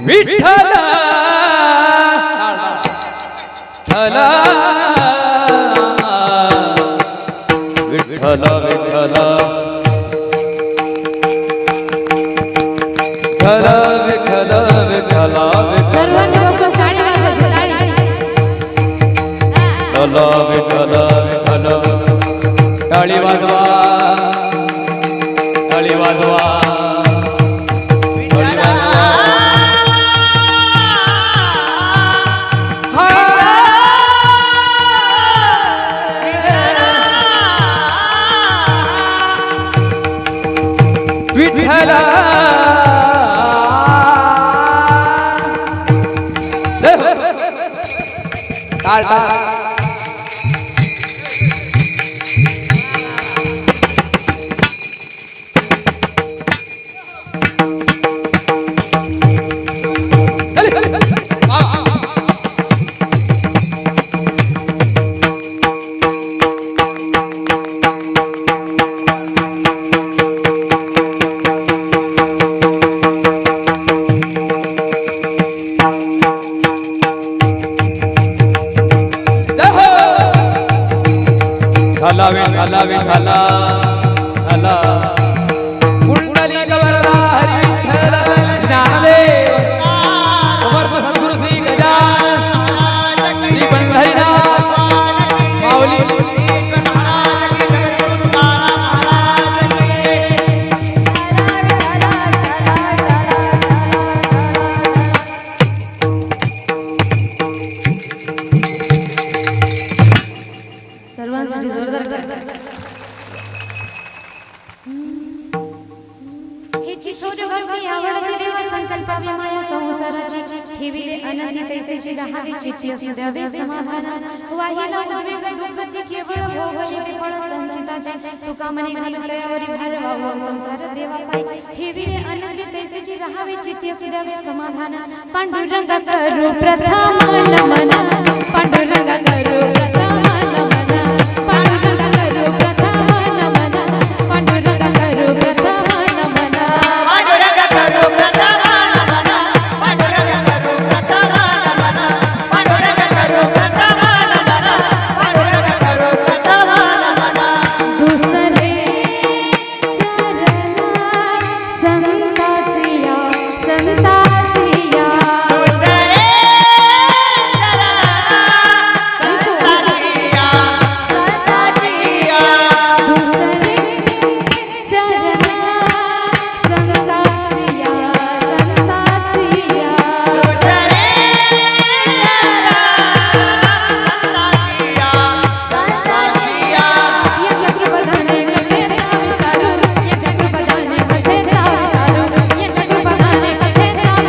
विठ्ठल ठला विठ्ठल विठ्ठल ठला विठ्ठल विठ्ठल सर्वांनी बसून टाळी वाजवायची ठला विठ्ठल विठ्ठल टाळी वाजवा टाळी वाजवा विठ्ठला विठ्ठला विठ्ठला कुंडली गवरदा हरी विठ्ठल ज्ञानदेव समर्थ सद्गुरु श्री गजानन श्री पंढरीनाथ माऊली सर्वांसाठी जोरदार हे चिथोर भक्ती आवडती देव संकल्पावी माया संसाराची ठेविले अनंती तैसेची दहावी चित्ती असू द्यावे समाधान वाहिला उद्वेग दुःखाची केवळ भोगले ते फळ संचिताचे तुका मने घालू तयावरी भार वाहू संसार देवा पाय ठेविले अनंती तैसेची दहावी चित्ती असू द्यावे समाधान पांडुरंग करू प्रथम नमन पांडुरंग करू प्रथम नमन पांडुरंग करू प्रथम नमन पांडुरंग करू प्रथम नमन पांडुरंग करू प्रथम नमन पांडुरंग करू प्रथम नमन पांडुरंग करू प्रथम नमन पांडुरंग करू प्रथम नमन दुसरे चरण संताचिया संताचिया दुसरे संताचिया संताचिया दुसरे चरण संताचिया संताचिया दुसरे संताचिया संताचिया या चक्रपदाने कसे विसारू या चक्रपदाने कसे विसारू या चक्रपदाने कसे विसारू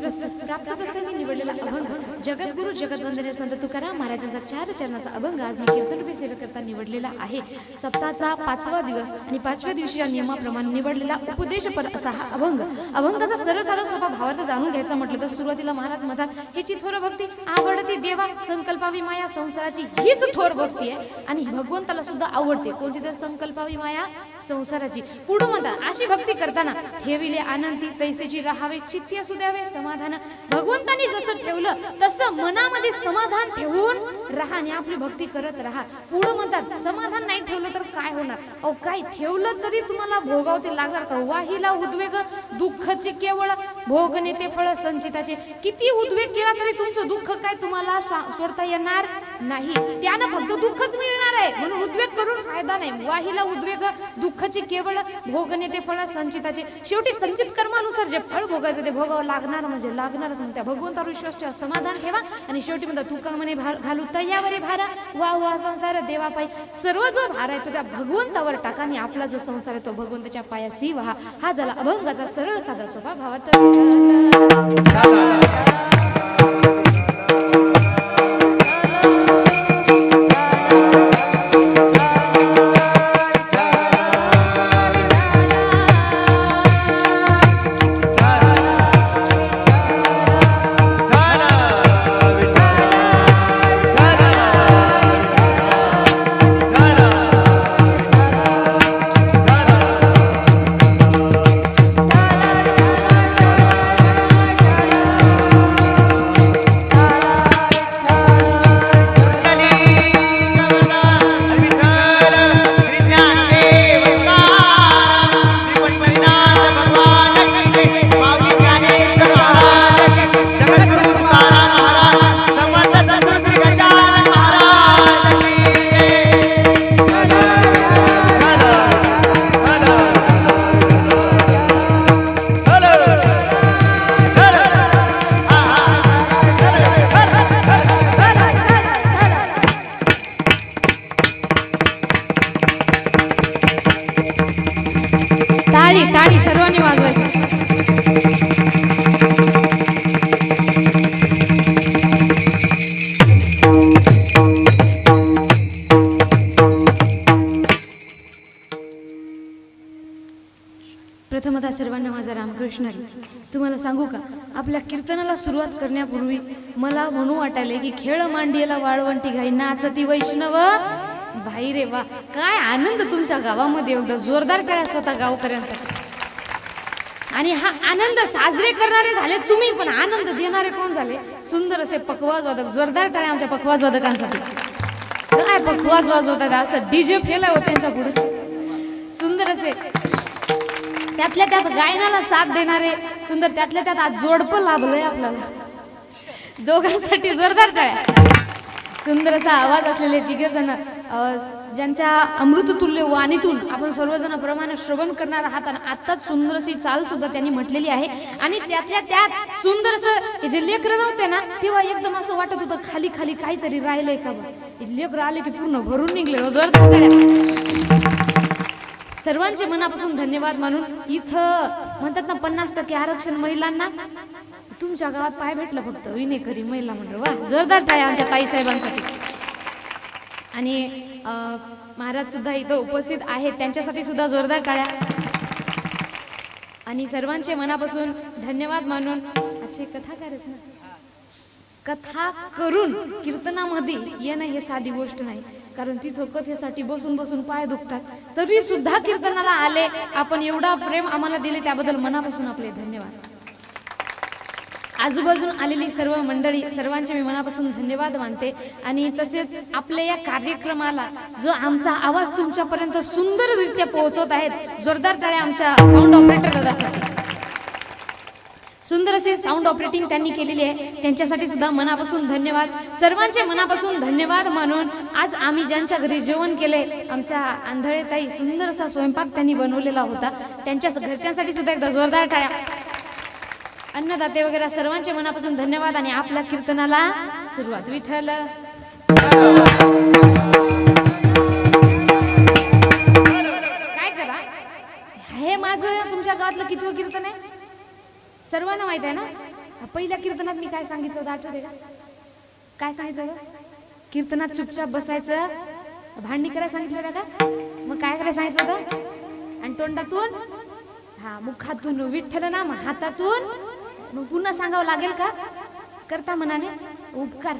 प्रस्तुत प्राप्तप्रसंगी निवडलेला अभंग जगद्गुरु जगदवंदनीय संत तुकाराम महाराजांचा 4 चरणाचा अभंग आज मी कीर्तनरूपी सेवेकरता निवडलेला आहे. सप्ताहाचा 5वा दिवस आणि 5व्या दिवशीच्या नियमाप्रमाणे निवडलेला उपदेशपर असा हा अभंग. अभंगाचा सरळ साधा सोपा भावार्थ जाणून घ्यायचा म्हटलं तर सुरुवातीला महाराज म्हणतात हेची थोर भक्ती आवडती देवा संकल्पावी माया संसाराची हीच थोर भक्ती आहे आणि भगवंताला सुद्धा आवडते. कोणती तर संकल्पावी माया संसाराची. पुढे म्हणतात अशी भक्ती करताना ठेविले आनंदी तैसेची राहावे चित्ती असू द्यावे समाधान. भगवंतानी जसं ठेवलं तसं मनामध्ये समाधान ठेवून राहा आणि आपली भक्ती करत राहा. पुढे म्हणतात समाधान नाही ठेवलं तर काय होणार. अहो काय ठेवलं तरी तुम्हाला भोगावते लागणार का. वाहिला उद्वेग दुःखाचे केवळ भोग नेते फळ संचिताचे. किती उद्वेग केला तरी तुमचं दुःख काय तुम्हाला सोडता येणार नाही. त्यानं फक्त दुःखच मिळणार आहे म्हणून उद्वेग करून फायदा नाही. वाहिला उद्वेग दुःखाचे केवळ भोग नेते फळ संचिताचे. शेवटी संचित कर्मानुसार जे फळ भोगायचं ते भोगावं लागणार म्हणजे लागणारच. त्या भगवंतावर विश्वास ठेवा समाधान ठेवा आणि शेवटी म्हणतात तू कर्मने घालू तयावरी भारा वा वा संसार देवा पायी. सर्व जो भार आहे तो त्या भगवंतावर टाका आणि आपला जो संसार आहे तो भगवंताच्या पायाशी व्हा. हा झाला अभंगाचा सरळ साधा सोपा भावार्थ. टाळी टाळी सर्वांनी वाजवायची. प्रथमतः सर्वांना माझा रामकृष्ण हरी. तुम्हाला सांगू का आपल्या कीर्तनाला सुरुवात करण्यापूर्वी मला म्हणू वाटायले की खेळ मांडियेला वाळवंटी घाई नाचती वैष्णव भाई रे वा. काय आनंद तुमच्या गावामध्ये एकदा जोरदार टाळ्या स्वतः गावकऱ्यांसाठी. आणि हा आनंद साजरे करणारे झाले तुम्ही पण आनंद देणारे कोण झाले. सुंदर असे पखवाज वादक. जोरदार टाळ्या आमच्या पखवाज वादकांसाठी. काय पखवाज वाजवतात असं डीजे फेल आहे त्यांच्या पुढे. सुंदर असे त्यातल्या त्यात गायनाला साथ देणारे सुंदर त्यातल्या त्यात आज जोडपं लाभलंय आपल्याला. दोघांसाठी जोरदार टाळ्या. सुंदर असा आवाज असलेले तिघे जण ज्यांच्या अमृततुल्य वाणीतून आपण सर्वजण प्रमाणे श्रवण करणार आहात. आणि आत्ताच सुंदर अशी चाल सुद्धा त्यांनी म्हटलेली आहे. आणि त्यातल्या त्यात सुंदर असं जे लेकरं नव्हते ना तेव्हा एकदम असं वाटत होतं खाली खाली काहीतरी राहिलंय का बा. लेकरं आले की पूर्ण भरून निघले. जोरदार सर्वांचे मनापासून धन्यवाद मानून इथं म्हणतात ना 50% आरक्षण महिलांना. तुमच्या गावात पाय भेटलं फक्त विनेकरी महिला मंडळ. वा जोरदार टाळ्या आमच्या ताई साहेबांसाठी. आणि महाराज सुद्धा इथं उपस्थित आहेत त्यांच्यासाठी सुद्धा जोरदार टाळ्या. आणि सर्वांचे मनापासून धन्यवाद मानून अच्छे कथाकारच ना. कथा करून कीर्तनामध्ये येणं हे साधी गोष्ट नाही. कारण तिथं कथेसाठी बसून बसून पाय दुखतात तरी सुद्धा कीर्तनाला आले. आपण एवढा प्रेम आम्हाला दिले त्याबद्दल मनापासून आपले धन्यवाद. आजूबाजून आलेली सर्व मंडळी सर्वांचे मी मनापासून धन्यवाद मानते. आणि तसेच आपल्या या कार्यक्रमाला जो आमचा आवाज तुमच्यापर्यंत सुंदररित्या पोहोचवत आहेत जोरदार टाळ्या आमच्या साऊंड ऑपरेटर दादासाठी. सुंदर असे साऊंड ऑपरेटिंग त्यांनी केलेली आहे त्यांच्यासाठी सुद्धा मनापासून धन्यवाद. सर्वांचे मनापासून धन्यवाद मानून आज आम्ही ज्यांच्या घरी जेवण केले आमच्या आंधळे ताई सुंदर असा स्वयंपाक त्यांनी बनवलेला होता त्यांच्या घरच्यांसाठी सुद्धा एकदा जोरदार टाळ्या. अन्नदाते वगैरे सर्वांचे मनापासून धन्यवाद. आणि आपल्या कीर्तनाला सुरुवात. विठ्ठल काय करा हे माझं तुमच्या गावातलं कितवं कीर्तन आहे सर्वांना माहित आहे ना. पहिल्या कीर्तनात मी काय सांगितलं होतं आठवते का? काय सांगितलं होतं? कीर्तनात चुपचाप बसायचं, भांडणी करायला सांगितलं होतं का? मग काय करायला सांगितलं होतं? आणि तोंडातून हा मुखातून विठ्ठल नाम, हातातून मग पुन्हा सांगावं लागेल का? करता मनाने उपकार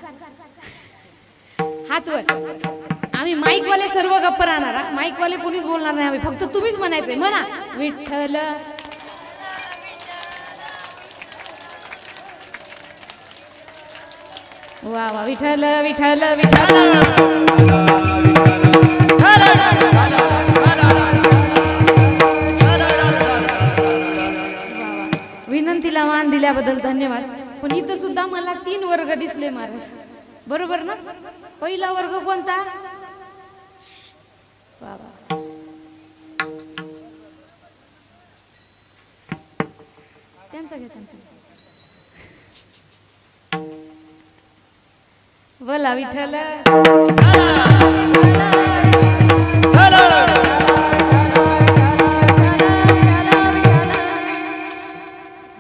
हात वर. आम्ही माईक वाले सर्व गप्प राहणार, माईक वाले कोणीच बोलणार नाही, आम्ही फक्त तुम्हीच म्हणायचंय. म्हणा विठ्ठल. वा वा विठ्ठल विठ्ठल विठ्ठल. विनंतीला मान दिल्याबद्दल धन्यवाद. पण इथं सुद्धा मला 3 वर्ग दिसले महाराज, बरोबर ना? पहिला वर्ग कोणता? वा वा. त्यांचा घ्या, त्यांचा बोला विठ्ठल.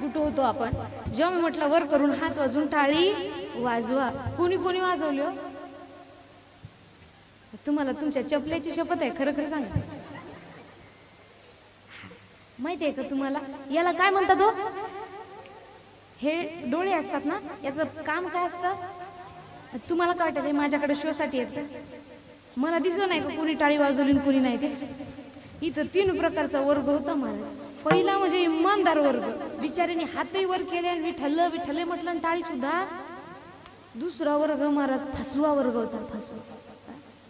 कुठं होतो आपण? जेव्हा मी म्हटलं वर करून हात वाजून टाळी वाजवा, कोणी कोणी वाजवलं? तुम्हाला तुमच्या चपल्याची शपथ आहे, खरं खरं सांगा. माहिती आहे का तुम्हाला याला काय म्हणतात हो? हे डोळे असतात ना, याचं काम काय असतं? तुम्हाला काय वाटतं? माझ्याकडे शो साठी येतं. मला दिसलं नाही का कोणी टाळी वाजवली कोणी नाही ते. इथं 3 प्रकारचा वर्ग होता मला. पहिला म्हणजे इमानदार वर्ग, बिचाऱ्याने हातही वर केले आणि विठ्ठल विठ्ठल म्हटलं आणि टाळी सुद्धा. दुसरा वर्ग महाराज फसवा वर्ग होता, फसवा.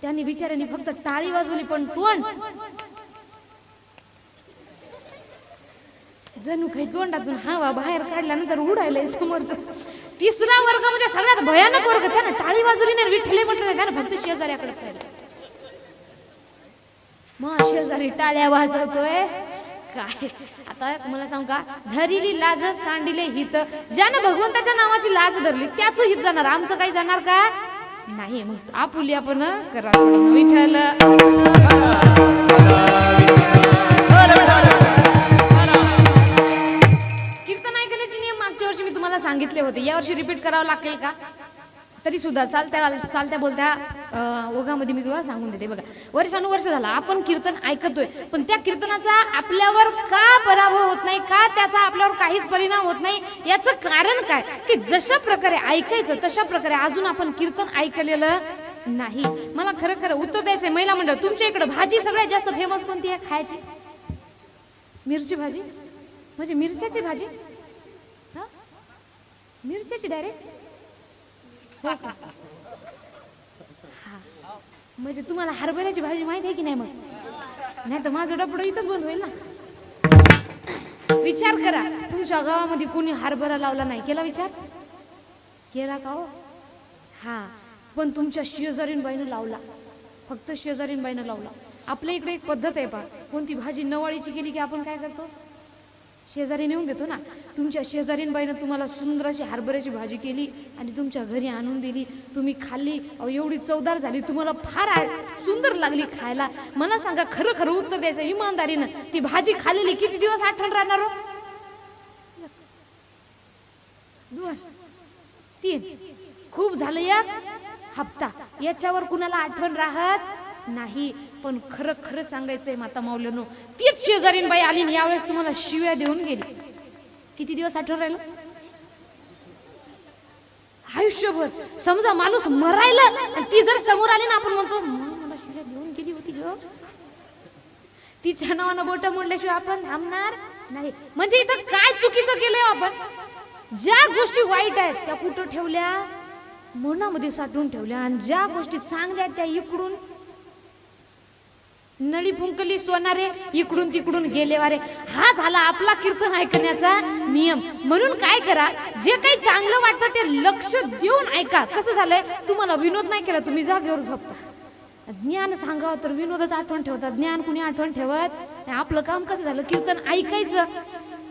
त्यांनी बिचाऱ्याने फक्त टाळी वाजवली पण तोंड जणू काही तोंडातून हवा बाहेर काढल्यानंतर उडायलंय समोरच. तिसरा वर्ग म्हणजे सगळ्यात भयानक वर्ग, त्यानं टाळी वाजवली नाही, विठ्ठल म्हटलं नाही, त्यानं फक्त शेजाऱ्याकडे पाहिलं. मग शेजारी टाळ्या वाजवतोय काय. आता मला सांगू का, धरिली लाज सांडिले हित. ज्यानं भगवंताच्या नावाची लाज धरली त्याच हित जाणार, आमचं काही जाणार का नाही. मग आपुली आपण करा विठ्ठल. कीर्तन ऐकण्याचे नियम मागच्या वर्षी मी तुम्हाला सांगितले होते, यावर्षी रिपीट करावं लागेल का? तरी सुद्धा चालत्या बोलत्या ओघामध्ये मी तुम्हाला सांगून देते. बघा, वर्षानुवर्ष झाला आपण कीर्तन ऐकतोय, पण त्या कीर्तनाचा आपल्यावर का पराभव होत नाही, का त्याचा आपल्यावर काहीच परिणाम होत नाही, याचं कारण काय? की जशा प्रकारे ऐकायचं तशा प्रकारे अजून आपण कीर्तन ऐकलेलं नाही. मला खरं खरं उत्तर द्यायचंय. महिला मंडळ, तुमच्या इकडे भाजी सगळ्यात जास्त फेमस कोणती आहे खायची? मिरची भाजी, म्हणजे मिरच्याची भाजी. हा, मिरच्याची डायरेक्ट. हो का? हा, म्हणजे तुम्हाला हरभऱ्याची भाजी माहिती आहे की नाही? मग नाही तर माझं डबडं इथंच बंद होईल ना. विचार करा, तुमच्या गावामध्ये कोणी हरभरा लावला नाही, केला विचार? केला का हो? हा, पण तुमच्या शेजारीनबाईनं लावला, फक्त शेजारीनबाईनं लावला. आपल्या इकडे एक पद्धत आहे पहा, कोणती भाजी नवाळीची केली की आपण काय करतो? शेजारी नेऊन देतो ना. तुमच्या शेजारीनबाईनं तुम्हाला सुंदर अशी हरभऱ्याची भाजी केली आणि तुमच्या घरी आणून दिली, तुम्ही खाल्ली, एवढी चवदार झाली, तुम्हाला फार सुंदर लागली खायला. मला सांगा, खरं खरं उत्तर द्यायचं इमानदारीनं, ती भाजी खाल्लेली किती दिवस आठवण राहणार हो? 2 3 खूप झालं 1 हप्ता, याच्यावर कुणाला आठवण राहत नाही. पण खरं खरं सांगायचंय माता माऊलीनो, तीच शेजारीनबाई आली आणि यावेळेस तुम्हाला शिव्या देऊन गेली. किती दिवस आठवण राहिलं? आयुष्यभर. समजा माणूस मरायला आणि ती जर समोर आली ना, आपण म्हणतो मला शिव्या देऊन गेली होती ग. तिच्या नावानं बोट मोडल्याशिवाय आपण थांबणार नाही. म्हणजे इथं काय चुकीचं केलंय आपण? ज्या गोष्टी वाईट आहेत त्या कुठं ठेवल्या? मनामध्ये साठवून ठेवल्या. आणि ज्या गोष्टी चांगल्या आहेत त्या इकडून नळी फुंकली सोनारे, इकडून तिकडून गेले वारे. हा झाला आपला कीर्तन ऐकण्याचा नियम. म्हणून काय करा, जे काही चांगलं वाटतं ते लक्ष देऊन ऐका. कसं झालंय, तुम्हाला विनोद नाही केला, तुम्ही जागेवर झोपता. ज्ञान सांगावं तर विनोदच आठवण ठेवतात, ज्ञान कुणी आठवण ठेवत. आपलं काम कसं झालं, कीर्तन ऐकायचं,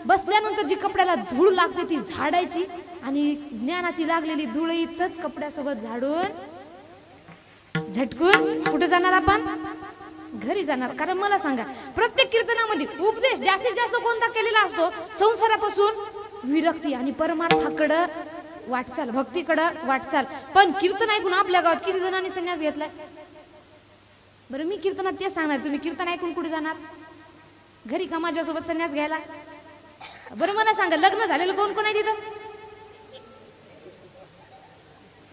बसल्यानंतर जी कपड्याला धूळ लागते ती झाडायची, आणि ज्ञानाची लागलेली धूळ इथंच कपड्यासोबत झाडून झटकून कुठे जाणार आपण? घरी जाणार. कारण मला सांगा, प्रत्येक कीर्तनामध्ये उपदेश जास्तीत जास्त कोणता केलेला असतो? संसारापासून विरक्ती आणि परमार्थाकडं वाटचाल, भक्तीकडं वाटचाल. पण कीर्तन ऐकून आपल्या गावात किती जणांनी संन्यास घेतलाय? बरं मी कीर्तनात ते सांगणार, तुम्ही कीर्तन ऐकून कुठे जाणार? घरी का माझ्यासोबत संन्यास घ्यायला? बरं मला सांगा, लग्न झालेलं कोण कोण आहे तिथं?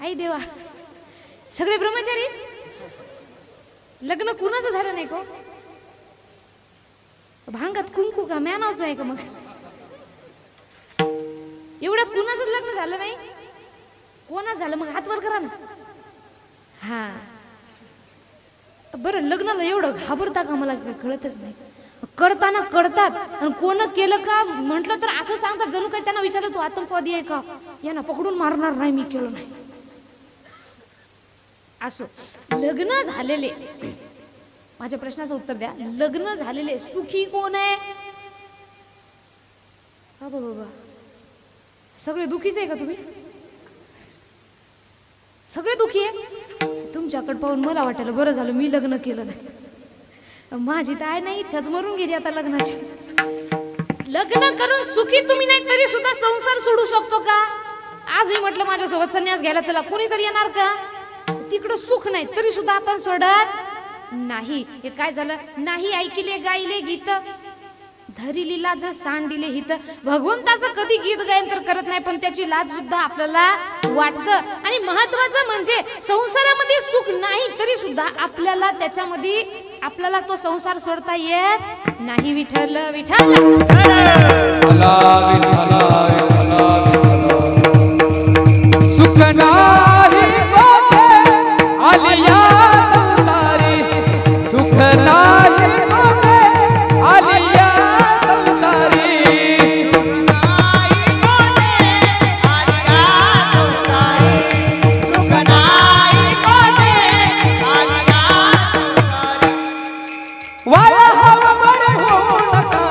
आई देवा, सगळे ब्रह्मचारी. लग्न कुणाचं झालं नाही को? भांगात कुंकू का म्यानावचं आहे का? मग एवढ्यात कुणाचंच लग्न झालं नाही? कोणाच झालं? मग हात वर करा ना. हा बरं, लग्नाला एवढं घाबरता का? मला कळतच नाही. करताना कळतात आणि कोण केलं का म्हटलं तर असं सांगतात जणू काही त्यांना विचारलं तू आतंकवादी आहे का, यांना पकडून मारणार नाही, मी केलं नाही. असो, लग्न झालेले, माझ्या प्रश्नाचं उत्तर द्या. लग्न झालेले सुखी कोण आहे? बाबा बाबा, सगळे दुखीच आहे का तुम्ही? सगळे दुखी आहे? तुमच्याकडे पाहून मला वाटायला बरं झालं मी लग्न केलं नाही. माझी तर नाही इच्छाच मरून गेली आता लग्नाची. लग्न करून सुखी तुम्ही नाही तरी सुद्धा संसार सोडू शकतो का? आज मी म्हटलं माझ्यासोबत संन्यास घ्यायला चला, कोणीतरी येणार का? तिकडं सुख नाही तरी सुद्धा आपण सोडत नाही. हे काय झालं? नाही ऐकले गायले गीत, धरिली लाज सांडिले हित. भगवंताचं कधी गीत गायन तर करत नाही, पण त्याची लाज सुद्धा आपल्याला वाटतं. आणि महत्वाचं म्हणजे संसारामध्ये सुख नाही तरी सुद्धा आपल्याला त्याच्यामध्ये आपल्याला तो संसार सोडता येत नाही. विठ्ठल विठ्ठल विठ्ठला विठ्ठला विठ्ठला सुख नाही कोठे आलिया संसारी, सुख नाही कोठे आलिया संसारी. वाया हवा बरे होऊ नका,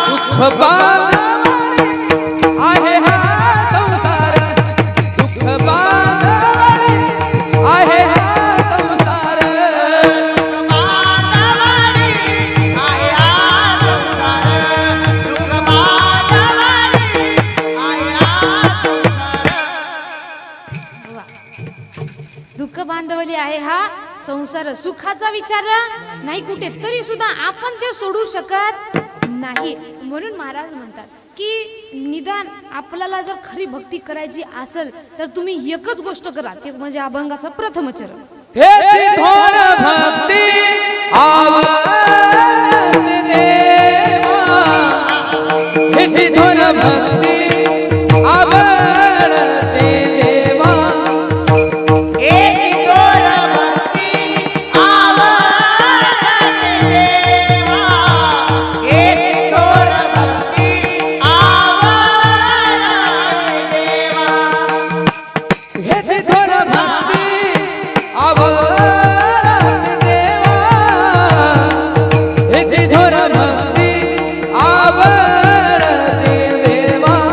दुःख बांधवारी आहे हा संसार, दुःख बांधवारी आहे हा संसार. दुःख बांधवली आहे हा संसार. सुखाचा विचार नाही कुठे तरी सुद्धा आपण ते सोडू शकत नाही. म्हणून महाराज म्हणतात की निदान आपल्याला जर खरी भक्ती करायची असेल तर तुम्ही एकच गोष्ट करा, ते म्हणजे अभंगाचं प्रथम चरण. हेची थोर भक्ती आवडते देवा, हेची थोर भक्ती आवडते देवा. हेची थोर भक्ती आवडते देवा, हेची थोर भक्ती आवडते देवा.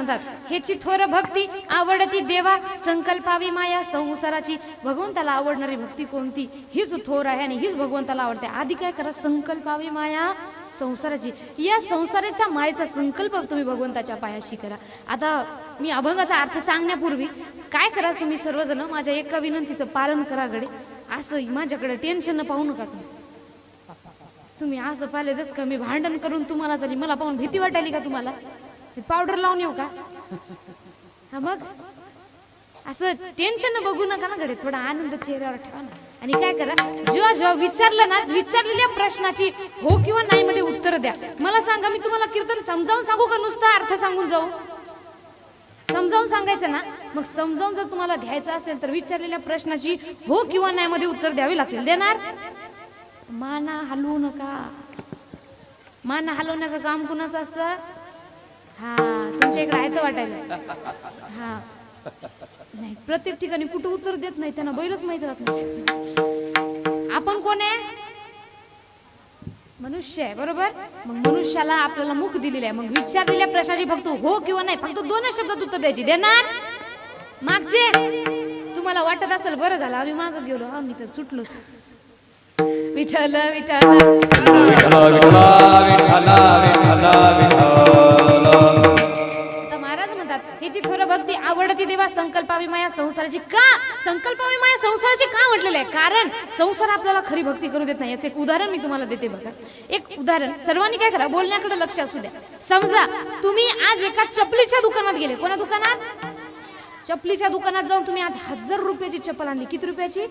म्हणतात, हेची थोर भक्ती आवडती देवा, संकल्पावी माया संसाराची. भगवंताला आवडणारी भक्ती कोणती? हीच थोर आहे आणि हीच भगवंताला आवडते. आधी काय करा, संकल्पावी माया संसाराची. या संसाराच्या मायेचा संकल्प तुम्ही भगवंताच्या पायाशी करा. आता मी अभंगाचा अर्थ सांगण्यापूर्वी काय करा, तुम्ही सर्वजण माझ्या एका विनंतीचं पालन करा गडे. असं माझ्याकडे टेन्शन न पाहू नका तुम्ही असं पाहिले जस का मी भांडण करून तुम्हाला झाली, मला पाहून भीती वाटायली का तुम्हाला? मी पावडर लावून येऊ का? हा मग असं टेन्शन न बघू नका ना गडे, थोडा आनंद चेहऱ्यावर ठेवा ना. आणि काय करा, जेव्हा जेव्हा विचारलं ना, विचारलेल्या प्रश्नाची हो किंवा नाही मध्ये उत्तर द्या. मला सांगा, मी तुम्हाला कीर्तन समजावून सांगू का नुसता अर्थ सांगून जाऊ? समजावून सांगायचं ना, मग समजावून जर तुम्हाला घ्यायचं असेल तर विचारलेल्या प्रश्नाची हो किंवा नाही मध्ये उत्तर द्यावे लागतील. देणार? माना हलवू नका. माना हलवण्याचं काम कुणाचं असतं? हा, तुमच्या इकडे आहे तर वाटायला. हा नाही, प्रत्येक ठिकाणी कुठं उत्तर देत नाही, त्यांना बैलच माहित राहत नाही. आपण कोण आहे? मनुष्य आहे, बरोबर? मग मनुष्याला आपल्याला मुख दिलेलं आहे. मग विचारलेल्या प्रश्नाची फक्त हो किंवा नाही, फक्त 2 शब्दात उत्तर द्यायची. देणार? मागचे तुम्हाला वाटत असेल बरं झालं आम्ही माग गेलो, आम्ही तर सुटलोच. विठ्ठल विठ्ठल आता महाराज म्हणतात, ह्याची थोर भक्ती आवडती देवा, संकल्पावी माया संसाराची. का संकल्पावी माया संसाराची का म्हटलेलं आहे? कारण संसार आपल्याला खरी भक्ती करू देत नाही. याचं एक उदाहरण मी तुम्हाला देते बघा. एक उदाहरण, सर्वांनी काय करा, बोलण्याकडे लक्ष असू द्या. समजा तुम्ही आज एका चपलीच्या दुकानात गेले. कोणा दुकानात? चपलीच्या दुकानात जाऊन तुम्ही आज 1000 रुपयाची चप्पल आणली. किती रुपयाची?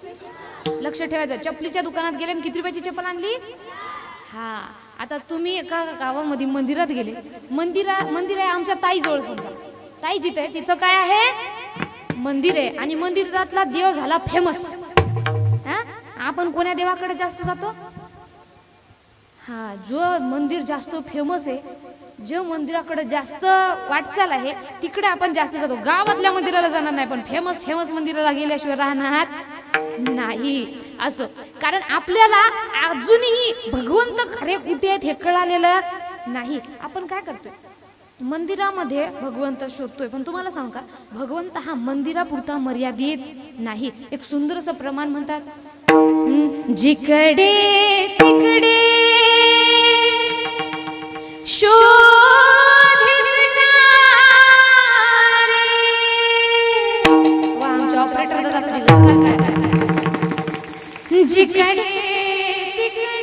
लक्ष ठेवायचं, चपलीच्या दुकानात गेले आणि किती रुपयाची चप्पल आणली? हा, आता तुम्ही एका गावामध्ये मंदिरात गेले. मंदिर आहे आमच्या ताईजवळ. समजा ताई जिथे आहे तिथं काय आहे? मंदिर आहे. आणि मंदिरातला देव झाला फेमस. हा, आपण कोण्या देवाकडे जास्त जातो? हा, जो मंदिर जास्त फेमस आहे, जे मंदिराकडे जास्त वाटचाल आहे तिकडे आपण जास्त जातो. गावातल्या मंदिराला जाणार नाही, पण फेमस मंदिराला गेल्याशिवाय राहणार नाही. असं कारण आपल्याला अजूनही भगवंत खरे कुठे आहेत हे कळालेलं नाही. आपण काय करतोय, मंदिरामध्ये भगवंत शोधतोय. पण तुम्हाला सांगू का, भगवंत हा मंदिरापुरता मर्यादित नाही. एक सुंदर असं प्रमाण म्हणतात, जिकडे तिकडे वा, आमच्या ऑपरेटर दादासाठी जिकडे तिकडे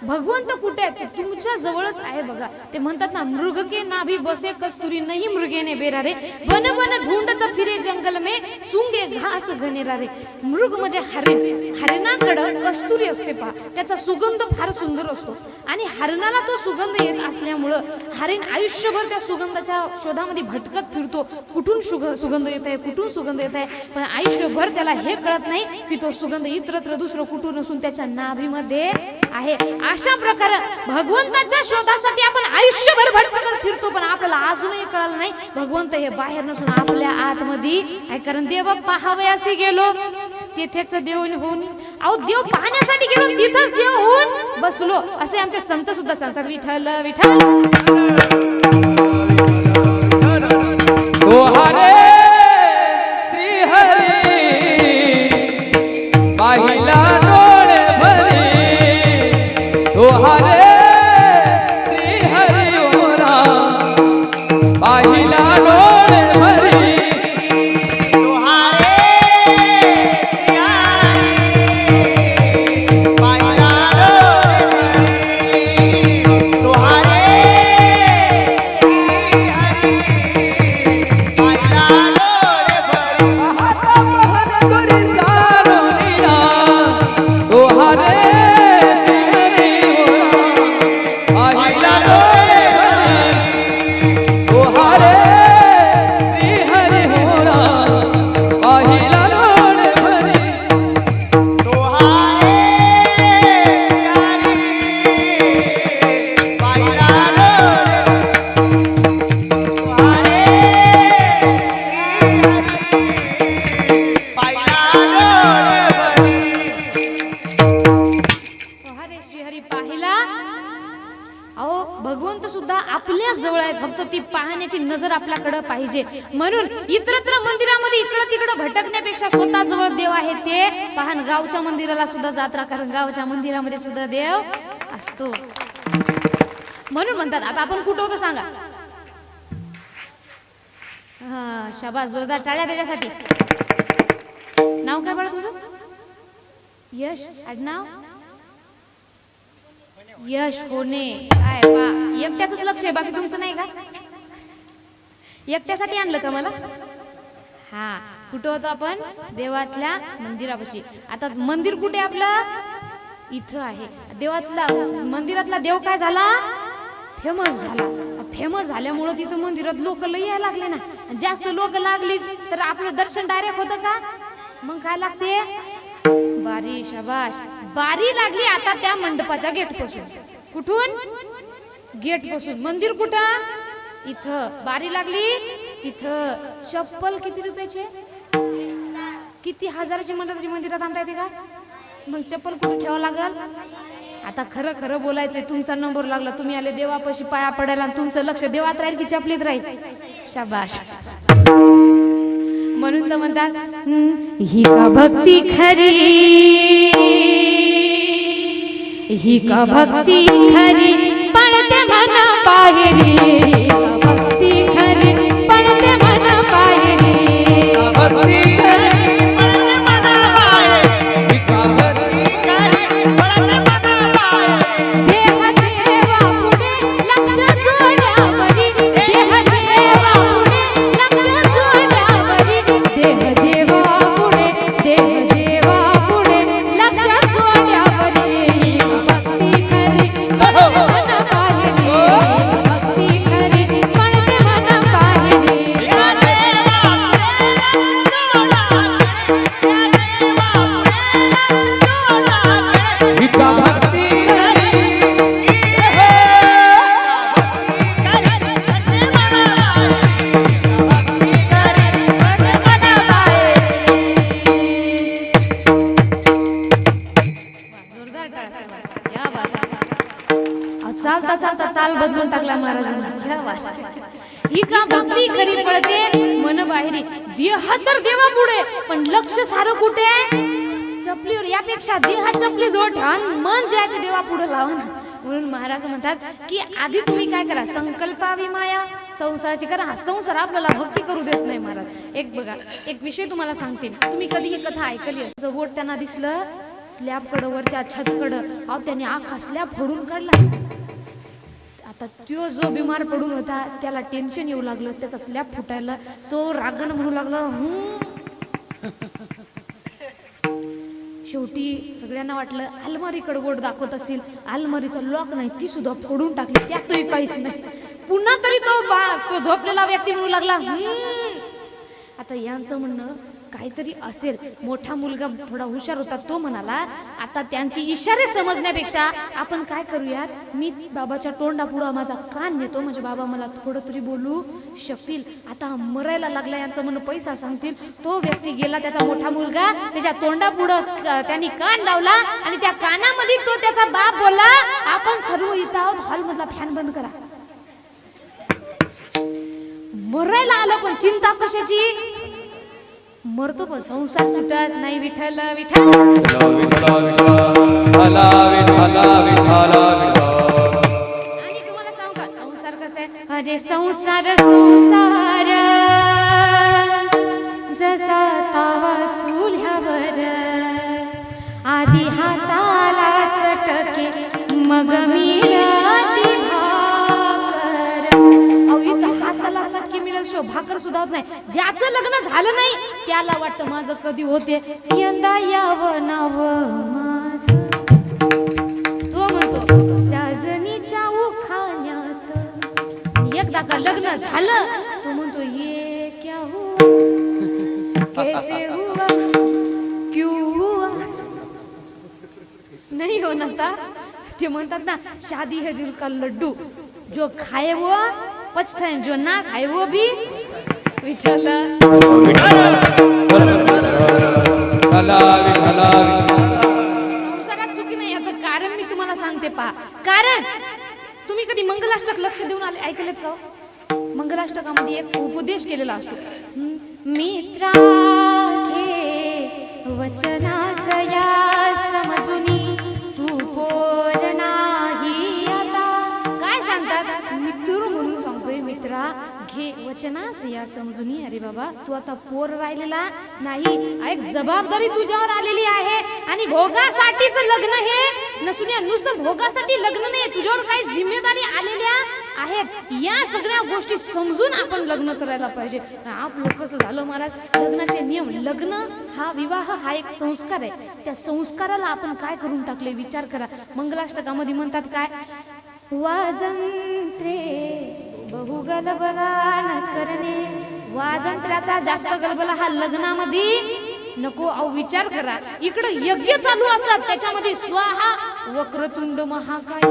भगवंत कुठे आहे? तुमच्या जवळच आहे बघा. ते म्हणतात ना, मृग के नाभी बसे कस्तुरी नहीं मृगेने बेरारे, बन बन ढूंढत फिरे जंगल में सुंगे घास घनेरारे. मृग म्हणजे हरिण. हरिणाकडं कस्तुरी असते पहा, त्याचा सुगंध फार सुंदर असतो. आणि हरिणाला तो सुगंध येत असल्यामुळं हरिण आयुष्यभर त्या सुगंधाच्या शोधामध्ये भटकत फिरतो. कुठून सुगंध येत आहे, कुठून सुगंध येत आहे, पण आयुष्यभर त्याला हे कळत नाही की तो सुगंध इतरत्र दुसरं कुठून नसून त्याच्या नाभीमध्ये आहे. अशा प्रकारे भगवंताच्या शोधासाठी आपण आयुष्यभर भटकत फिरतो, पण आपल्याला अजूनही कळलं नाही भगवंत हे बाहेर नसून आपल्या आतमध्ये आहे. कारण देव पाहावयासी गेलो तिथेच देव होऊन, अहो देव पाहण्यासाठी गेलो तिथंच देव होऊन बसलो, असे आमचे संत सुद्धा सांगतात. विठ्ठल विठ्ठल ओ हरे श्री हरी पाहिला डोळे भरी. ओ हरे श्री हरी पाहिला डोळे भरी तुहारे पाहिला तुहारे पाहिला हाता पहन करी सारोनिया तुहारे पाहिला डोळे भरी तुहारे श्रीहरी होरा पाहिला डोळे भरी तुहारे पाहिला तुहारे पाहिला हरे श्रीहरी पाहिला. अहो भगवंत सुद्धा आपल्या जवळ आहेत, फक्त ती पाहण्याची नजर आपल्याकडे पाहिजे. म्हणून इतरत्र मंदिरामध्ये इकडं तिकडं भटकण्यापेक्षा स्वतः जवळ देव आहे ते पाहन. गावच्या मंदिराला सुद्धा जात्रा, कारण गावच्या मंदिरामध्ये सुद्धा देव असतो. म्हणून म्हणतात. आता आपण कुठं होतो सांगा? हा शाबास, जोरदार टाळ्या त्याच्यासाठी. नाव काय बाळा तुझं? यश. आडनाव? यश होणे. काय पा एकट्याच लक्ष आहे, बाकी तुमचं नाही का? एकट्यासाठी आणलं का मला? हा. कुठं होतो आपण? देवातल्या मंदिरापाशी. आता मंदिर कुठे आपलं? इथं आहे. देवातला मंदिरातला देव काय झाला? फेमस झाला. फेमस झाल्यामुळं तिथं मंदिरात लोक लई यायला लागले ना. जास्त लोक लागली तर आपलं दर्शन डायरेक्ट होतं का? मग काय लागते? बारी. शाबास, बारी लागली आता त्या मंडपाच्या गेट पासून. कुठून? गेट पासून. मंदिर कुठं? इथं. बारी लागली तिथं. चप्पल किती रुपयाची? किती हजाराची मंदिरात आणता येते का? मग चप्पल कुठे ठेवावं लागल? आता खरं खरं बोलायचंय. तुमचा नंबर लागला, तुम्ही आले देवापाशी पाया पडायला, आणि तुमचं लक्ष देवात राहील की चपलीत राहील? शाबास. म्हणून तर म्हणतात ही का भक्ती खरी, ही का भक्ती खरी पडते मन बाहेरी. ही का भक्ती खरी पडते मन बाहेरी. भक्ती देह देवा पुढे लक्ष जोड्यावरी. देह देवा पुढे लक्ष जोड्यावरी. देह देवा पुढे, देह देवा पुढे लक्ष जोड्यावरी. भक्ती खरी पडते मन बाहेरी. भक्ती खरी पडते मन बाहेरी. विका भक्ती जोरदार टाळ्या सर्वांच्या. क्या बात आहे. चालता चालता ताल बदलून टाकला महाराजांना. क्या बात आहे. ही का भक्ती खरी पडते मन बाहेरी. देह तर देवा पुढे, पण लक्ष सारं कुठे आहे? चपलीवर. यापेक्षा देहा चपली जवळ ठेवा, मन जे आहे ते देवा पुढे लावा ना. म्हणून महाराज म्हणतात की आधी तुम्ही काय करा? संकल्पावी माया संसाराची करा. हा संसार आपल्याला भक्ती करू देत नाही महाराज. एक बघा, एक विषय तुम्हाला सांगते. तुम्ही कधी ही कथा ऐकली असेल. बोट त्यांना दिसलं स्लॅब कडं, वरच्या छतकडं. अहो त्याने आखा स्लॅब फोडून काढला. आता तो जो बिमार पडून होता त्याला टेन्शन येऊ लागलं, त्याचा स्लॅब फुटायला. तो रागण म्हणू लागला शेवटी सगळ्यांना वाटलं अलमारीकडे बोट दाखवत असतील. अलमारीचा लॉक नाही, ती सुद्धा फोडून टाकली. त्यातही काहीच नाही. पुन्हा तरी तो झोपलेला व्यक्ती म्हणू लागला आता यांचं म्हणणं काहीतरी असेल. मोठा मुलगा थोडा हुशार होता, तो म्हणाला आता त्यांची इशारे समजण्यापेक्षा आपण काय करूयात, मी बाबाच्या तोंडापुढं माझा कान नेतो, म्हणजे बाबा मला थोडं तरी बोलू शकतील. आता मरायला लागला, यांचं म्हणणं पैसा सांगतील. तो व्यक्ती गेला, त्याचा मोठा मुलगा त्याच्या तोंडापुढं त्यांनी कान लावला आणि त्या कानामध्ये तो त्याचा बाप बोलला आपण सर्व इथं आहोत, हॉल मधला फॅन बंद करा. मरायला आलं पण चिंता कशाची, मरतो पण संसार सुटत नाही. विठ्ठल विठ्ठल आणि तुम्हाला सांगू का संसार कसा आहे, अरे संसार संसार जसा तावा चुल्यावर आधी हाताला चटके मग मिळती भाकर. अहो इथं हाताला चटके मिळाल्याशिवाय भाकर सुद्धा होत नाही. ज्याचं लग्न झालं नाही त्याला वाटतं माझं कधी होते, यंदा यावं नाव माझं. तो म्हणतो साजनीच्या उखाण्यात. एकदा का लग्न झालं तो म्हणतो ये क्या हुआ कैसे हुआ क्यों हुआ. नहीं हो ना था. ते म्हणतात ना शादी है दिल का लड्डू, जो खाए वो पछताए, जो ना खाए वो भी विठ्ठल. संसारात सुखी नाही याचं कारण मी तुम्हाला सांगते पहा. कारण तुम्ही कधी मंगलाष्टक लक्ष देऊन आले ऐकलेत का? मंगलाष्टकामध्ये एक उपदेश केलेला असतो. मित्रा घे वचनासया समजुनी तू पोर नाही आता. काय सांगतात? मित्र म्हणून सांगतोय मित्रा घे वचनासया समजुनी. अरे बाबा तू आता पोर राहिलेला नाही, एक जबाबदारी तुझ्यावर आलेली आहे आणि भोगासाठीच लग्न हे नसून नुसतं भोगासाठी लग्न नाही, तुझ्यावर काही जिम्मेदारी आलेल्या आहेत. या सगळ्या गोष्टी समजून आपण लग्न करायला पाहिजे. आपलं कसं झालं महाराज, लग्नाचे नियम, लग्न हा विवाह हा एक संस्कार आहे, त्या संस्काराला आपण काय करून टाकले विचार करा. मंगलाष्टकामध्ये म्हणतात काय, वाजंत्रे बहु गलबला न करणे. वाजंत्र्याचा जास्त गलबला हा लग्नामध्ये नको. अहो विचार करा, इकडे यज्ञ चालू असतात त्याच्यामध्ये स्वाहा वक्रतुंड महाकाय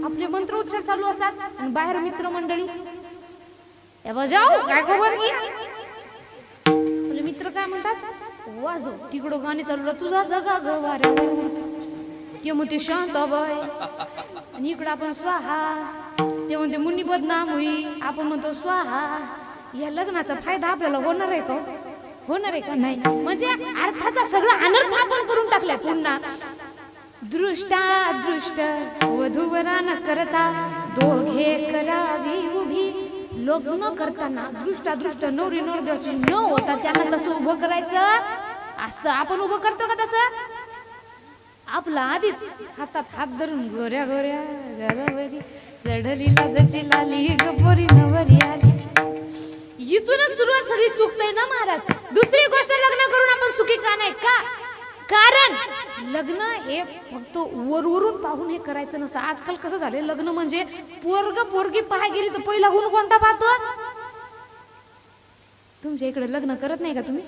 आपले मंत्रोच्चार चालू असतात आणि बाहेर मित्रमंडळी जाऊ काय खबर की आपले मित्र काय म्हणतात, वाजव. तिकडं गाणी चालू राहत, तुझा जगा ग वाऱ्यावर. ते म्हणते शांत बाय आणि इकडं आपण स्वाहा. ते म्हणते मुनी बदनाम होई, आपण म्हणतो स्वाहा. या लग्नाचा फायदा आपल्याला होणार आहे का? होणार आहे का? नाही. म्हणजे अर्थाचा सगळा अनर्थ आपण करून टाकलाय. पुन्हा दृष्टा दृष्ट वधूवरा न करता दोघे करावी उभी. लग्न करताना दृष्टा दृष्ट नवरी नवरदेवाची न होता त्यांना तसं उभं करायचं असतं. आपण उभं करतो का तसं? आपला आधीच हातात हात धरून गोऱ्या गोऱ्या घरावरी चढली लाजची लाली गपोरी नवरी आली. इथूनच सुरुवात सगळी चुकतंय ना महाराज. दुसरी गोष्ट, लग्न करून आपण सुखी का नाही का? कारण लग्न हे फक्त वरवरून पाहून हे करायचं नसतं. आजकाल कसं झालंय, लग्न म्हणजे पोरग पोरगी पाहाय गेली तर पहिला गुण कोणता पाहतो? तुमच्या इकडे लग्न करत नाही का तुम्ही?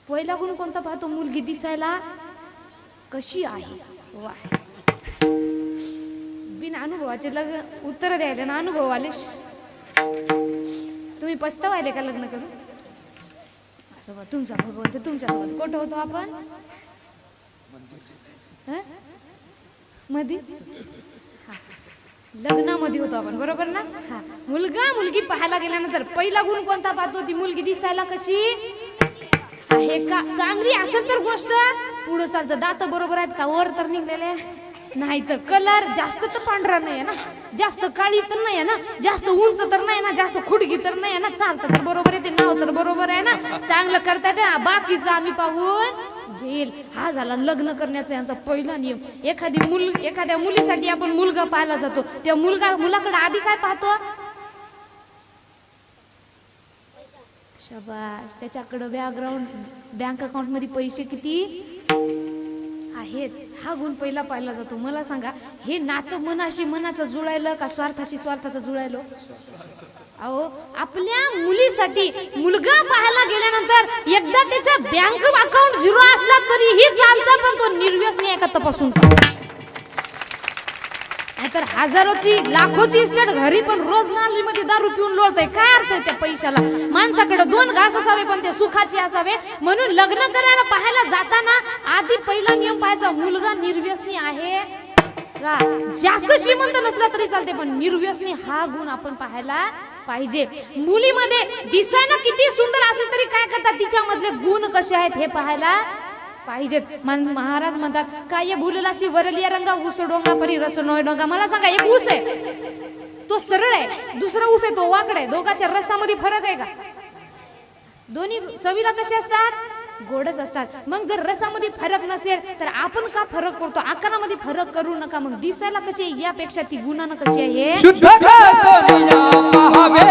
पहिला गुण कोणता पाहतो? मुलगी दिसायला कशी आहे. वा, बिन अनुभवाचे लग्न उत्तर द्यायला ना अनुभव आले. तुम्ही पस्तावायले का लग्न करून? असं तुमचा भगवंत तुमच्यासोबत कुठं होतो आपण? मध्ये लग्नामध्ये होतो आपण, बरोबर ना? हा, मुलगा मुलगी पाहायला गेल्यानंतर पहिला गुण कोणता पाहतो? ती मुलगी दिसायला कशी आहे का? चांगली असेल तर गोष्ट पुढे चालतं. दात बरोबर आहेत का? वर तर निघलेले नाही तर कलर जास्त तर पांढरा नाही आहे ना, जास्त काळी तर नाही आहे ना, जास्त उंच तर नाही ना, जास्त खुडगी तर नाही आहे ना, चालतं तर बरोबर आहे, ते नाव तर बरोबर आहे ना, चांगलं करतायत ना, बाकीचं आम्ही पाहून घेईल. हा झाला लग्न करण्याचा यांचा पहिला नियम. एखाद्या मुलीसाठी आपण मुलगा पाहायला जातो, त्या मुलाकडे आधी काय पाहतो? शाबास, त्याच्याकडे बॅकग्राऊंड, बँक अकाउंट मध्ये पैसे किती आहेत हा गुण पहिला पाहिला जातो. मला सांगा, हे नातं मनाशी मनाचं जुळायलं का स्वार्थाशी स्वार्थाचं जुळायलं? अहो, आपल्या मुलीसाठी मुलगा पाहायला गेल्यानंतर एकदा त्याचा बँक अकाउंट झिरो असला तरीही चालतं, पण तो निर्व्यसनी आहे का तपासून पहा. नाहीतर हजारोची लाखोची इस्टेट घरी पण रोज नालीमध्ये दारू पिऊन लोळतंय. काय अर्थ आहे त्या पैशाला? माणसाकडे 2 घास असावे पण ते सुखाचे असावे. म्हणून लग्न करायला पाहायला जाताना आधी पहिला नियम पाहायचा, मुलगा निर्व्यसनी आहे का? जास्त श्रीमंत नसला तरी चालते, पण निर्व्यसनी हा गुण आपण पाहायला पाहिजे. मुलीमध्ये दिसायला किती सुंदर असली तरी काय करतात, तिच्यामधले गुण कसे आहेत हे पाहायला पाहिजेत. महाराज म्हणतात काय भुललासी वरलिया रंगा ऊस डोंगा परी रस नोय डोंगा. मला सांगा एक ऊस आहे तो सरळ आहे, दुसरा ऊस आहे तो वाकडा आहे. दोघांच्या रसामध्ये फरक आहे का? दोन्ही चवीला कसे असतात? गोडच असतात. मग जर रसामध्ये फरक नसेल तर आपण का फरक करतो? आकारामध्ये फरक करू नका. मग दिसायला कशी आहे यापेक्षा ती गुणानं कशी आहे? शुद्ध सोनिया पाहावे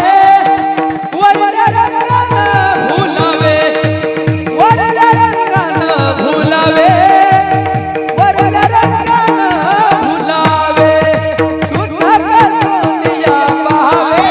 वरल्या रंगानं भुलावे, वरल्या रंगानं भुलावे, वरल्या रंगानं भुलावे. शुद्ध सोनिया पाहावे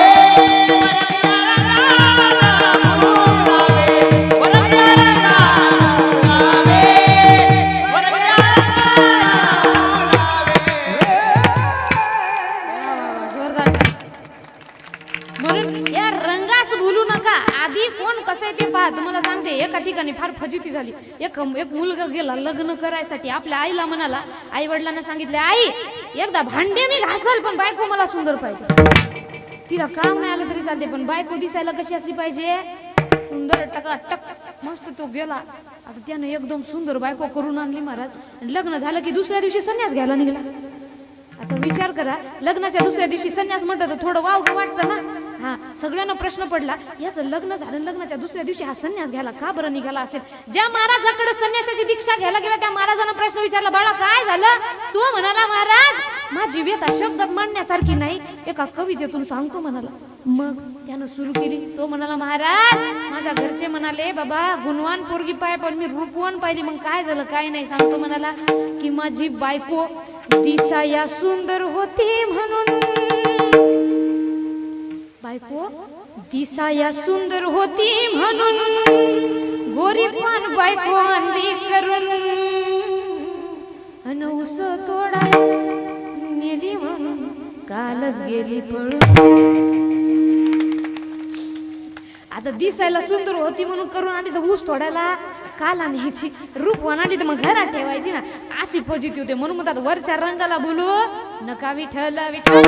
म्हणून या रंगास भुलू नका. आधी कोण कसं आहे ते पहा. तुम्हाला सांगते एका ठिकाणी फार फजिती झाली. एक मुलगा गेला लग्न करायसाठी. आपल्या आईला म्हणाला, आई वडिलांना सांगितले आई एकदा भांडे मी घासल पण बायको मला सुंदर पाहिजे. तिला काम नाही आलं तरी चालते पण बायको दिसायला कशी असली पाहिजे? सुंदर टकाटक मस्त. तो गेला. आता त्यानं एकदम सुंदर बायको करून आणली महाराज. लग्न झालं की दुसऱ्या दिवशी संन्यास घ्यायला निघाला. आता विचार करा लग्नाच्या दुसऱ्या दिवशी संन्यास म्हटलं तर थोडं वावगं वाटतं ना. हा सगळ्यांना प्रश्न पडला याचं लग्न झालं लग्नाच्या दुसऱ्या दिवशी हा संन्यास घ्यायला का बरं निघाला असेल? ज्या महाराजाकडे संन्यासाची दीक्षा घ्यायला गेला त्या महाराजांना प्रश्न विचारला, बाळा काय झालं? तो म्हणाला महाराज माझी व्यथा शब्दात मांडण्यासारखी नाही, एका कवितेतून सांगतो म्हणाला. मग त्यानं सुरू केली. तो म्हणाला महाराज माझ्या घरचे म्हणाले बाबा गुणवान पोरगी पाय पण मी रूपवान पाहिली. मग काय झालं? काय नाही सांगतो म्हणाला की माझी बायको दिसाया सुंदर होती म्हणून, बायको दिसाया सुंदर होती म्हणून गोरी पान बायको आणली करून अन उस तोडा नेली म्हणून कालच गेली पळून. आता दिसायला सुंदर होती म्हणून करून आली तर ऊस तोडायला काल आणायची. रूपवान आली तर मग घरात ठेवायची ना. अशी फजिती होते. म्हणून म्हणतात वरच्या रंगाला बोलू नका विठ्ठल विठ्ठल.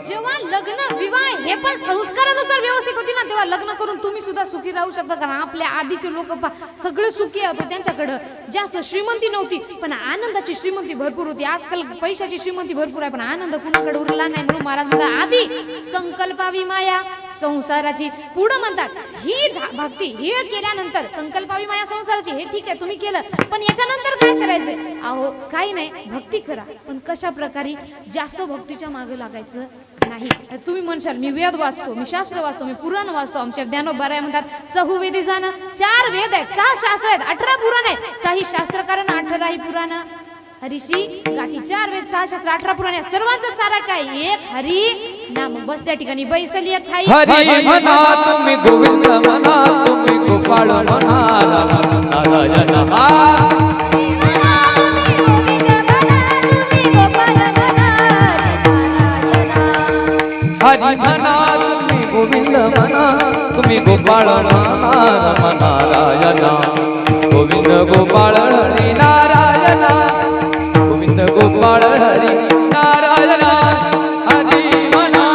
जेव्हा लग्न विवाह हे पण संस्कारानुसार व्यवस्थित होती ना तेव्हा लग्न करून तुम्ही सुद्धा सुखी राहू शकता. कारण आपल्या आधीचे लोक सगळे सुखी होते. त्यांच्याकडे जास्त श्रीमंती नव्हती पण आनंदाची श्रीमंती भरपूर होती. आजकाल पैशाची श्रीमंती भरपूर आहे पण आनंद कुणाकडे उरला नाही. म्हणून महाराज म्हणतात आधी संकल्पावी माया संसाराची. पुढे म्हणतात ही भक्ती हे केल्यानंतर संकल्पावी माया संसाराची हे ठीक आहे तुम्ही केलं पण याच्यानंतर काय करायचंय? अहो काही नाही भक्ती करा पण कशा प्रकारे? जास्त भक्तीच्या मागे लागायचं नाही. तुम्ही म्हणशाल मी वेद वाचतो, मी शास्त्र वाचतो, मी पुराण वाचतो. आमच्या ज्ञानोबाराय म्हणतात चहुवेदी जाणं. 4 वेद आहेत, 6 शास्त्र आहेत, 18 पुराण आहेत. 6 शास्त्रकारण 18 पुराण. हरीशी गाठी 4 वेद 6 शास्त्र 18 पुराण. सर्वांचं सारा काय? एक हरी नाम. बस त्या ठिकाणी बैसली थाई. हरी म्हणा तुम्ही गोविंद म्हणा तुम्ही गोपाळ म्हणा नारायण हा. हरी म्हणा तुम्ही गोविंद म्हणा तुम्ही गोपाळ म्हणा नारायण. गोविंद गोपाळ हरी नारायण, गोविंद गोपाळ हरी नारायण. हरी म्हणा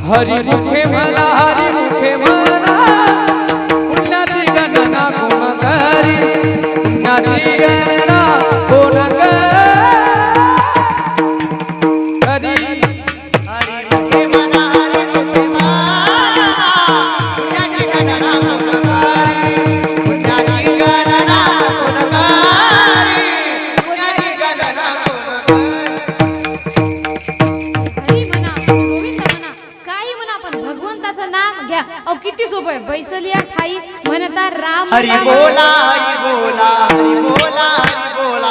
हरी मुखे म्हणा हरी मुखे म्हणा पुण्याची गणना कोण करी, पुण्याची गणना कोण करी. किती सोपं आहे. बैसलिया ठाई म्हणता राम. हरी बोला हरी बोला हरी बोला हरी बोला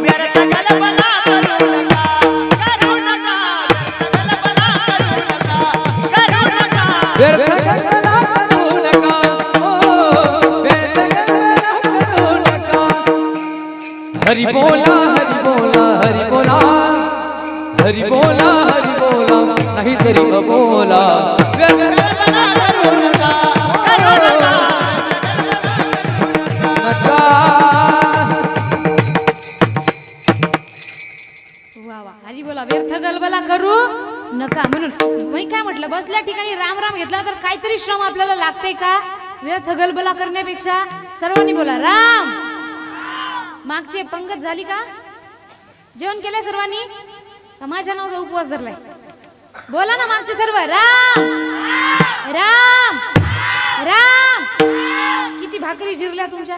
व्यर्थ कल्पना करू नका करू नका व्यर्थ कल्पना करू नका व्यर्थ कल्पना करू नका. हरी बोला हरी बोला हरी बोला हरी बोला हरी बोला नाही तरी बोला. कल्पना करू नका नका. वा वा हरी बोला व्यर्थ गलबला करू नका म्हणून मी काय म्हटलं बसल्या ठिकाणी राम राम घेतला तर काहीतरी श्रम आपल्याला लागते का व्यर्थ गलबला करण्यापेक्षा सर्वांनी बोला राम. मागची पंगत झाली का जेवण केलंय सर्वांनी का माझ्या नावाचा उपवास धरलाय बोला ना मागचे सर्व राम राम राम. किती भाकरी जिरल्या तुमच्या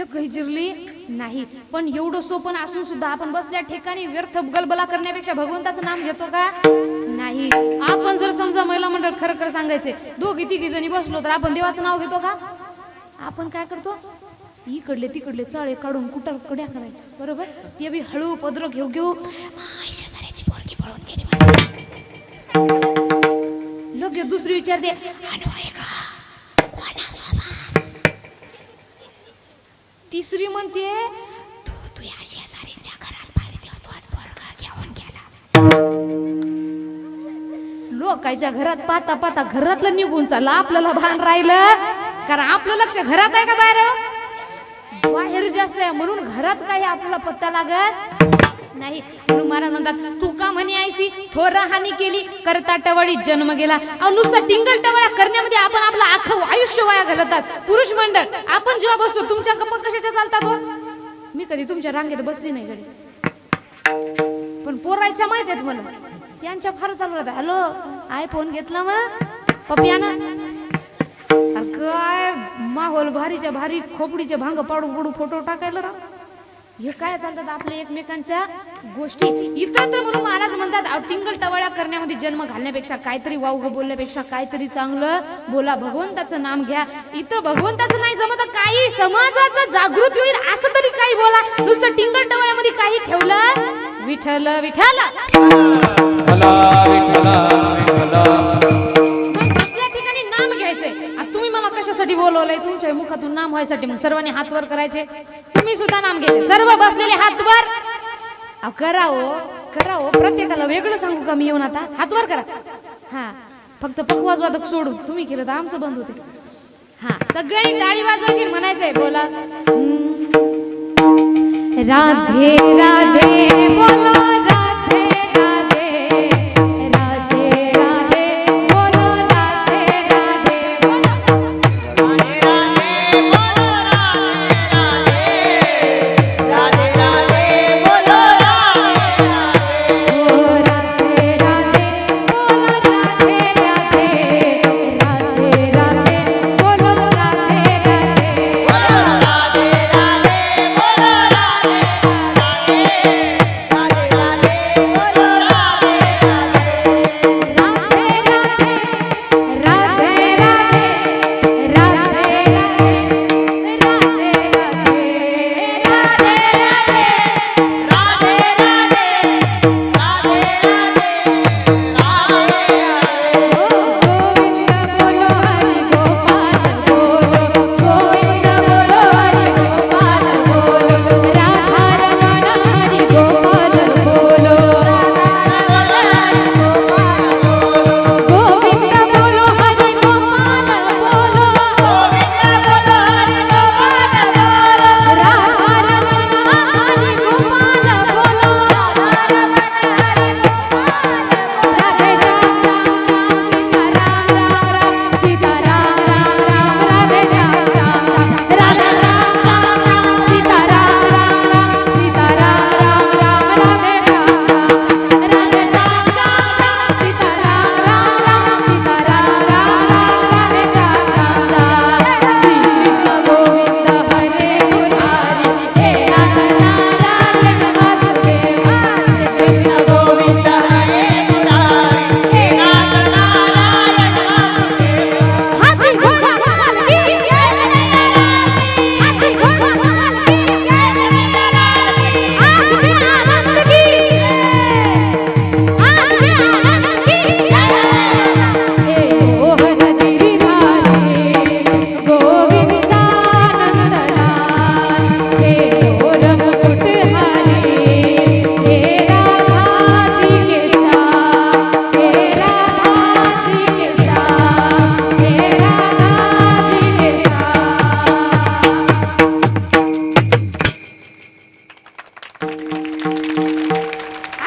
एकही जिरली नाही. पण एवढं सोपं असून सुद्धा आपण बसल्या ठिकाणी व्यर्थ गलबला करण्यापेक्षा भगवंताचं नाम घेतो का नाही. आपण जर समजा महिला मंडळ खरं खरं सांगायचे दोघी तिघी जणी बसलो तर आपण देवाचं नाव घेतो का. आपण काय करतो इकडले तिकडले चाळे काढून कुठं कड्या करायच्या बरोबर ते बी हळू पदर घेऊ घेऊ शेजाऱ्याची पोरगी पळून गेली लोक दुसरी विचारते अनवय का कोणासोबत. तिसरी म्हणते तू तुझ्या शेजाऱ्यांच्या घरात पाहिजे तेव्हा तू आज पोरगा घेऊन गेला. लोकांच्या घरात पाहता पाहता घरातलं निघून चाललं आपल्याला भान राहिलं कारण आपलं लक्ष घरात आहे का बाहेर बाहेर जास्त आहे म्हणून घरात काही आपल्याला पत्ता लागत नाही. म्हणून महाराज म्हणतात तू का म्हणे आयसी थोर हानी केली करता टवाळी जन्म गेला. अहो नुसता टिंगल टवाळ्या करण्यामध्ये आपण आपलं अख्खं आयुष्य वाया घालतात. पुरुष मंडळ आपण जेव्हा बसतो तुमच्या गप्पा कशाच्या चालतात हो. मी कधी तुमच्या रांगेत बसली नाही गडी पण पोरायच्या माहित आहेत मला त्यांच्या फार चालू राहतात. हॅलो आयफोन घेतला मग पप्यानं काय माहोल भारीच्या भारी खोपडीचे भांग पाडू पडू फोटो टाकायला राव हे काय चालतात आपल्या एकमेकांच्या गोष्टी इतरत्र. म्हणून महाराज म्हणतात टिंगल टवाळ्या करण्यामध्ये जन्म घालण्यापेक्षा काहीतरी वावग बोलण्यापेक्षा काहीतरी चांगलं बोला भगवंताचं नाम घ्या. इतर भगवंताचं नाही जमत काही समाजाचं जागृती होईल असं तरी काही बोला. नुसतं टिंगल टवाळ्यामध्ये काही ठेवलं विठ्ठल विठ्ठल विठ्ठला विठ्ठला विठ्ठला. तुम्ही मला कशासाठी बोलवलंय तुमच्या मुखातून नाम व्हायसाठी. मग सर्वांनी हात वर करायचे तुम्ही सुद्धा नाम घ्यायचे सर्व बसलेले हात वर करा हो प्रत्येकाला वेगळं सांगू का मी येऊन आता हात वर करा. हा फक्त पकवाज वादक सोडून तुम्ही केलं तर आमचं बंद होते. हा सगळ्यांनी टाळी वाजवायची म्हणायचंय बोला राधे राधे बोलो राधे राधे राधे राधे बोलो राधे राधे बोलो राधे राधे बोलो राधे राधे राधे राधे बोलो राधे राधे राधे राधे बोलो राधे राधे राधे राधे बोलो राधे राधे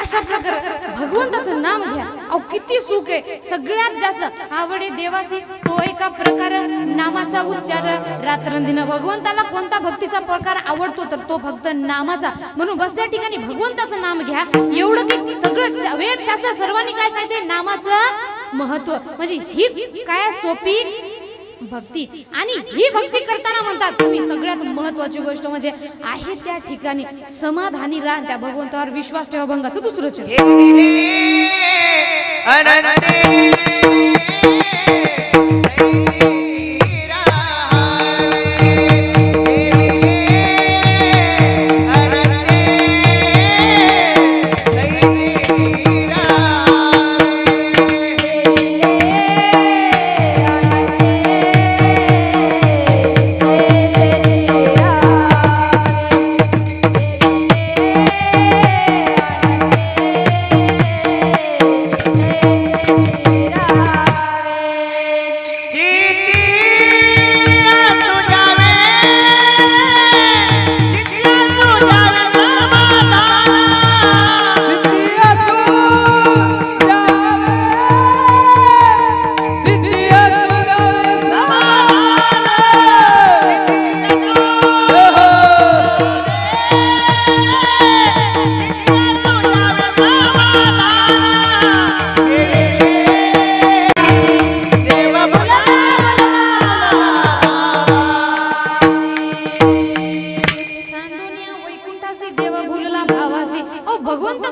अशा प्रकारे भगवंताचं नाम घ्या. अहो किती सुख आहे. सगळ्यात जास्त आवडे देवासी तो एका प्रकार नामाचा उच्चार रात्रंदिन. भगवंताला कोणता भक्तीचा प्रकार आवडतो तर तो फक्त नामाचा. म्हणून बस त्या ठिकाणी भगवंताचं नाम घ्या. एवढं की सगळं वेद शास्त्र सर्वांनी काय सांगितले नामाचं महत्व. म्हणजे ही काय सोपी भक्ती. आणि ही भक्ती करताना म्हणतात तुम्ही सगळ्यात महत्वाची गोष्ट म्हणजे आहे त्या ठिकाणी समाधानी राहा. त्या भगवंतावर विश्वास ठेवा. भंगाचं दुसरं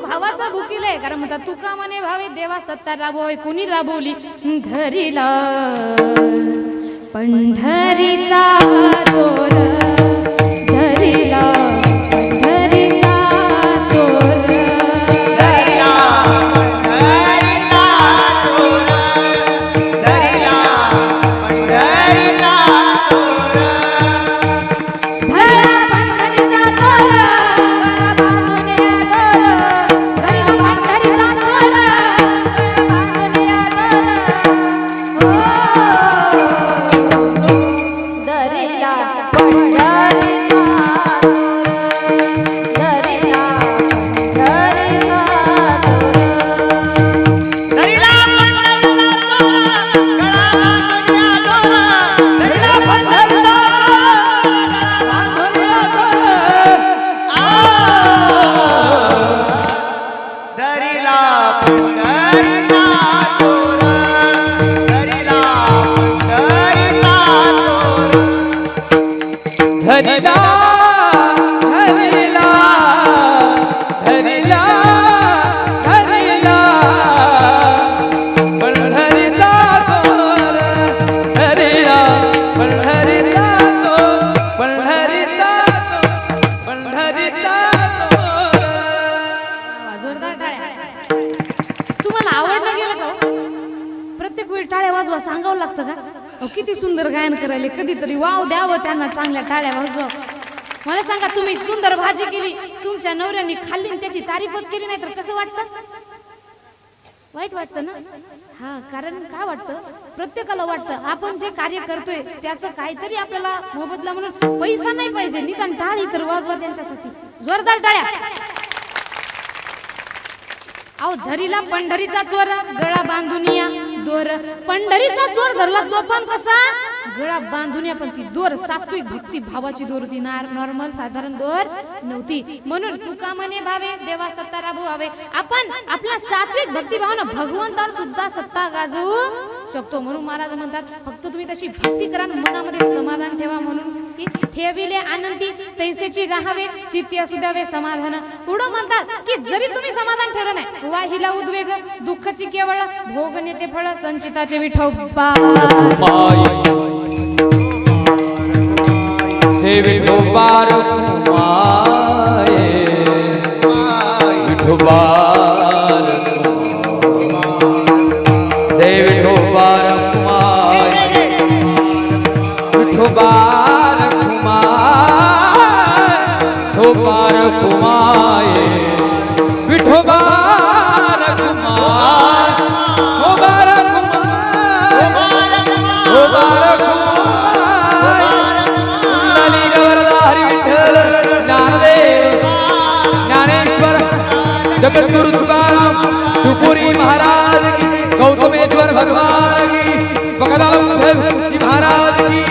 भावाचा भुकीले कारण म्हणतात तुका म्हणे भावे देवा सत्ता राबवावी. कोणी राबवली धरीला पंढरीचा चोर. धरीला पंढरीचा चोर. धरिला पंढरीचा चोर. धरिला पंढरीचा चोर. धरा पंढरीचा चोर. गळा बांधून या चोर. धरा पंढरीचा चोर. गळा बांधून या चोर. धरीला पंढरीचा चोर. धरीला पंढरीचा चोर. धरिला पंढरीचा चोर. गळा बांधून या चोर. धरिला पंढरीचा धरिला पंढरीचा चोर. धरिला पंढरीचा चोर. धरिला धरिला धरिला धरिला पंढरीचा चोर. धरिला पंढरीचा चोर. पंढरीचा चोर. पंढरीचा चोर. जोरदार टाळ्या. तुम्हाला आवडलं गेलं का हो? प्रत्येक वेळी टाळ्या वाजवा सांगावं लागतं का? अहो, किती सुंदर गायन करायले. कधीतरी वाव द्यावं त्यांना चांगल्या टाळ्या वाजवा. मला सांगा तुम्ही सुंदर भाजी केली तुमच्या नवऱ्याने खाल्ली आणि त्याची तारीफच केली नाही तर कसं वाटतं? वाईट वाटतं ना. हा कारण काय वाटतं प्रत्येकाला वाटतं आपण जे कार्य करतोय त्याचं काहीतरी आपल्याला मोबदला म्हणून पैसा नाही पाहिजे निदान टाळी तर वाजवा त्यांच्यासाठी. जोरदार टाळ्या. अहो धरीला पंढरीचा चोर. गळा बांधून या दोर. पंढरीचा चोर धरला तो पण कसा गळा बांधून या पण ती दोर सात्विक भक्ती भावाची दोर होती. नॉर्मल साधारण दोर नव्हती. म्हणून तुका म्हणे भावे देवा सत्ता राबवावे. आपण आपला सात्विक भक्ती भावना भगवंतावर सुद्धा सत्ता गाजवू शकतो. म्हणून महाराज म्हणतात फक्त तुम्ही तशी भक्ती करा मनामध्ये समाधान ठेवा. म्हणून की ठेविले आनंदी तैसेची राहावे चित्ती असू द्यावे समाधान. पुढं म्हणतात की जरी तुम्ही समाधान ठेवलं नाही वाहिला उद्वेग दुःखाची केवळ भोग नेते फळ संचिताचे विठोबा. से विठोबार कुमाये विठोबार दे विठोबार कुमाये विठोबार कुमाय विठोबार कुमाये विठोबार कुमार विठोबार कुमार विठोबार कुमार कुंडली गवरधारी विठ्ठल ज्ञानदेव ज्ञानेश्वर जगद्गुरु सद्गुरु तुकाराम शिवपुरी महाराज की, गौतमेश्वर भगवान की, बगदाम जी महाराज की।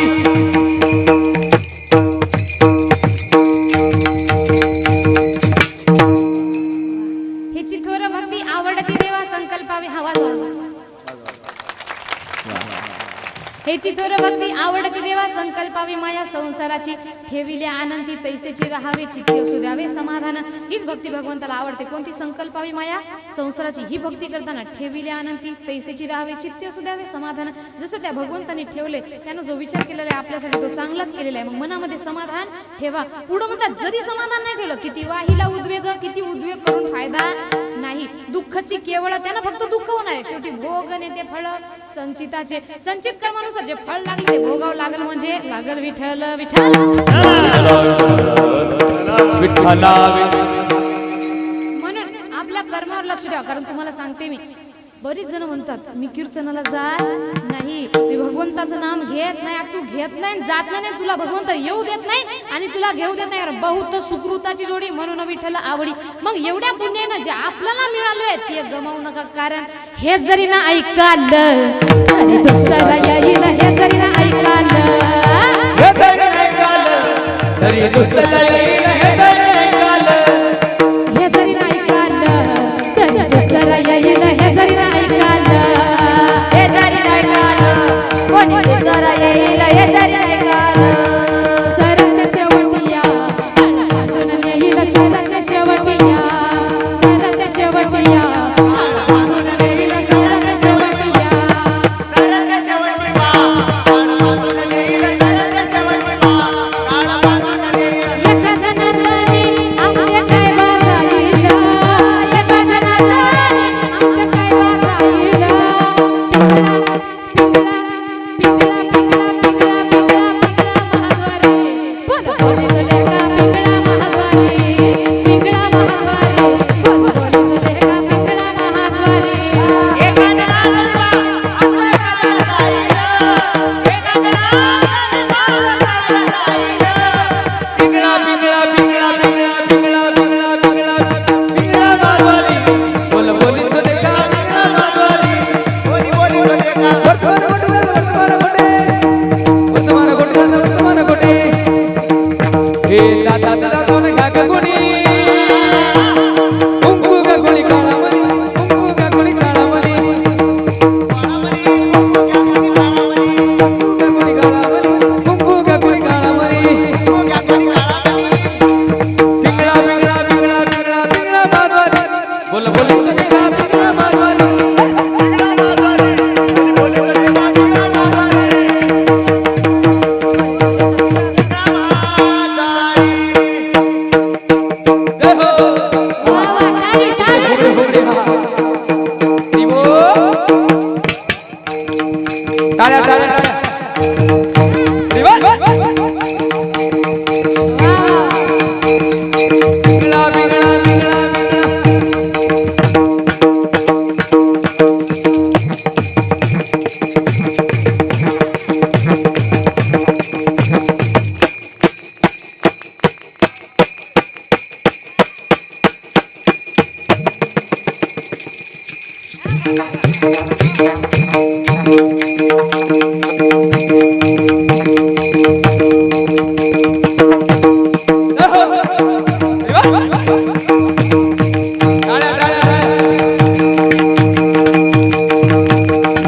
हिची थोर भक्ती आवडती देवा संकल्पावी हवा जाऊ हेची थोर भक्ती आवडती देवा संकल्पावी माया संसाराची, ठेविले आनंदी तैसेची राहावे, चित्ती असू द्यावे समाधान। हीच भक्ती भगवंताला आवडते। कोणती? संकल्पावी माया संसाराची। ही भक्ती करताना ठेविले आनंदी तैसेची राहावे, चित्ती असू द्यावे समाधान। जसं त्या भगवंताने ठेवले, त्यानं जो विचार केलेला आहे आपल्यासाठी तो चांगलाच केलेला आहे। मग मनामध्ये समाधान ठेवा। पुढं म्हणतात जरी समाधान नाही ठेवलं, किती वाहिला उद्वेग, किती उद्वेग करून फायदा नाही। दुःखाची केवळ त्यानं फक्त दुःख होणार आहे। शेवटी भोग नेते फळ संचिताचे, संचित कर्मानुसार जे फळ लागले ते भोगावं लागल, म्हणजे लागल विठ्ठल विठ्ठल विठ्ठला। म्हणून आपल्या कर्मावर लक्ष ठेवा। कारण तुम्हाला सांगते मी, बरीच जण म्हणतात मी कीर्तनाला जात नाही, मी भगवंताचं नाम घेत नाही। तू घेत नाही, जात नाही, तुला भगवंत येऊ देत नाही आणि तुला घेऊ देत नाही। बहुत सुकृताची जोडी म्हणून विठ्ठल आवडी। मग एवढ्या पुण्यानं जे आपल्याला मिळाले ते गमावू नका। कारण हे जरी ना ऐकालं तरी दुसरा येईल, हे जरी ना ऐकालं तरी दुसरा येईल, हे जरी ऐकालं, हे जरी ना ऐकालं तरी दुसरा येईल, हे जरी ना ऐकालं, हे जरी ना ऐकालं कोणी दुसरा येईल, हे जरी ऐकालं। सरत शेवटिया अडून येईल, सरत शेवटिया, सरत शेवटिया अडून येईल, सरत शेवटिया। सरत शेवटी बा काळ बांधून येईल, सरत शेवटी बा काळ बांधून येईल। एका जनार्दनी आमच्या काय वागायला, एका जनार्दनी आमच्या काय वागायला। पिंगळा महाद्वारे, बोल बोल तुले का पिंगळा महाद्वारे, पिंगळा पिंगळा पिंगळा पिंगळा पिंगळा पिंगळा पिंगळा पिंगळा मारवाली, बोल बोली तो देखा पिंगळा मारवाली। वर्तमान गोटे हे दादा दादा ने घाका गोडी, कुंकू का गोळी काळामली, कुंकू का गोळी काळामली, कुंकू का गोळी काळामली, कुंकू का गोळी काळामली। पिंगळा पिंगळा पिंगळा पिंगळा पिंगळा मारवाली, बोल बोली तो देखा पिंगळा मारवाली। टाळ्या टाळ्या टाळ्या। पिंगळा पिंगळा पिंगळा पिंगळा।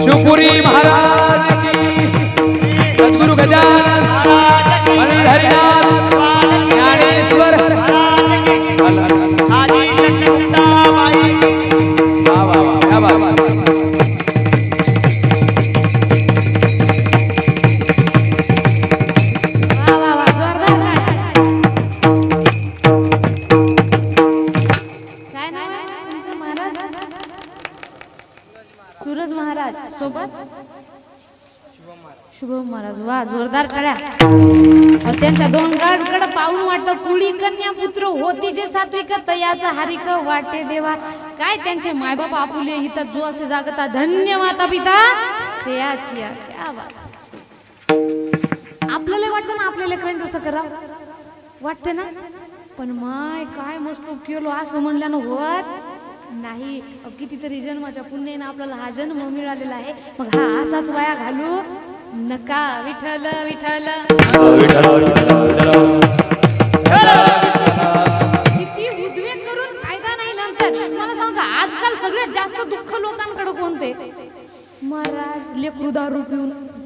शिवपुरी महाराज की, सद्गुरु गजानन मंदिर हरिनाथ ज्ञानेश्वर आदि शक्तिदाबाई वाह वाह वाह, क्या बात है। वा वा वा, जोरदार काय नाव आहे तुमचं महाराज? सूरज महाराज सोबत शुभम महाराज। वा जोरदार टाळ्या। त्यांच्या दोन गाडकडे पाहून वाटतं कुळी कन्या पुत्र होती जे सात्विक तयाचा हारिक वाटे देवा। काय त्यांचे मायबाप आपुले इथं जो असे जागता धन्यवाद पिता त्याची क्या बात। आपल्याला वाटतं ना आपल्या लेकरांनी तसं करावं, वाटते ना? पण माय काय मस्त केलो असं म्हणल्यानं होत नाही कितीतरी जन्माच्या पुण्याने आपल्याला हा जन्म मिळालेला आहे, मग हा असाच वाया घालू नका. विठ्ठल विठ्ठल किती उद्वेग करून फायदा नाही. नंतर मला सांगा आजकाल सगळ्यात जास्त दुःख लोकांकडे कोणते? महाराज लेकरू दारू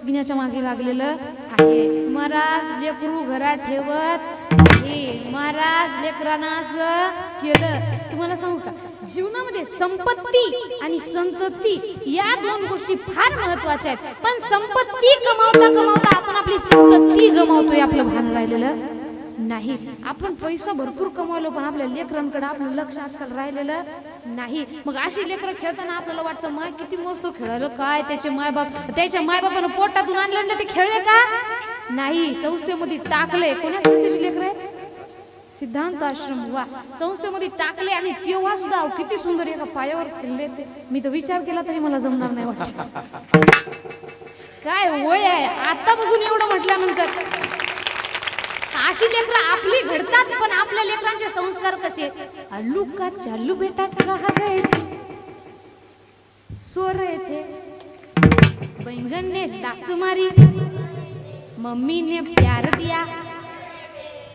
पिण्याच्या मागे लागलेलं आहे, महाराज लेकरू घरात ठेवत आहे, महाराज लेकरांना असं केलं. तुम्हाला सांगू का जीवनामध्ये संपत्ती आणि संतती या दोन गोष्टी फार महत्वाच्या आहेत, पण संपत्ती कमावता कमावता आपण आपली संतती गमावतोय, आपलं भान राहिलेलं नाही. आपण पैसा भरपूर कमावलो पण आपल्या लेकरांकडे आपलं लक्ष आजकाल राहिलेलं नाही. मग अशी लेकरं खेळताना आपल्याला वाटतं माय किती मस्त खेळायला, काय त्याचे त्याच्या मायबापानं पोटातून आणलं ते खेळले का नाही, संस्थेमध्ये टाकले. कोणा संस्थेची लेकरं आहे? सिद्धांत आश्रम. वा, संस्थेमध्ये टाकले आणि तेव्हा सुद्धा किती सुंदर एका पायावर खेळले ते. मी तर विचार केला तरी मला जमणार नाही वाटत. काय वय आहे आतापासून एवढं म्हटल्यानंतर. अशी लेकरं आपली घडतात पण आपल्या लेकरांचे संस्कार कसे? अल्लू का चालू बेटा कहा गए सो रहे थे, बैंगन ने लात मारी, मम्मी ने प्यार दिया.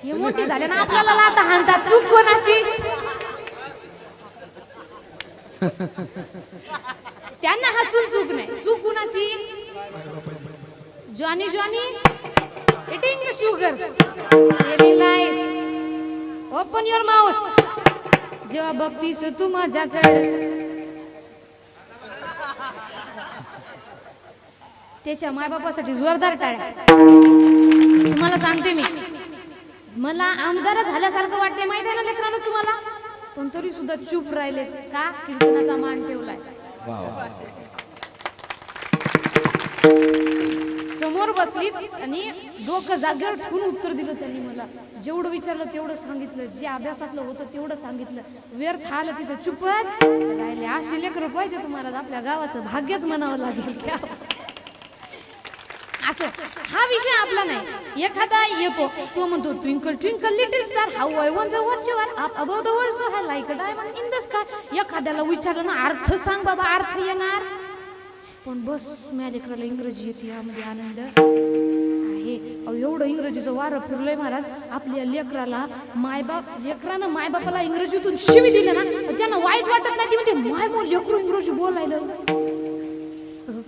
हे मोठे झाले ना आपल्याला लाता हाणतात. चूक कोणाची? त्यांना हसून चूक नाही, चूक कोणाची? Johnny Johnny eating sugar, very nice, open your mouth. जेव्हा बघतीस तू माझ्याकडे त्याच्या मायबापासाठी जोरदार टाळ्या. तुम्हाला सांगते मी, मला आमदार झाल्यासारखं वाटते माहिती आहे ना लेकरांना तुम्हाला, पण तरी सुद्धा चूप राहिले का? कीर्तनाचा मान ठेवलाय. समोर बसलीत आणि डोकं जागेवर ठेवून उत्तर दिलं त्यांनी. मला जेवढं विचारलं तेवढं सांगितलं, जे अभ्यासातलं होतं तेवढं सांगितलं. व्यर्थ आलं तिथं चुपच राहिले. अशी लेकरं पाहिजे तुम्हाला, आपल्या गावाचं भाग्यच म्हणावं लागेल. असं हा विषय आपला नाही. एखादा येतो तो म्हणतो twinkle twinkle little star how I wonder what you are up above the world so high like a diamond in the sky. एखाद्याला विचारलं ना अर्थ सांग बाबा, अर्थ येणार. पण बस माझ्या लेकराला इंग्रजी येते, यामध्ये आनंद आहे. एवढं इंग्रजीचं वारं फिरलंय महाराज. आपल्या लेकराला लेकरानं मायबापाला इंग्रजीतून शिवी दिली ना त्यांना वाईट वाटत नाही. ती म्हणजे माय बोल लेकरू इंग्रजी बोलायला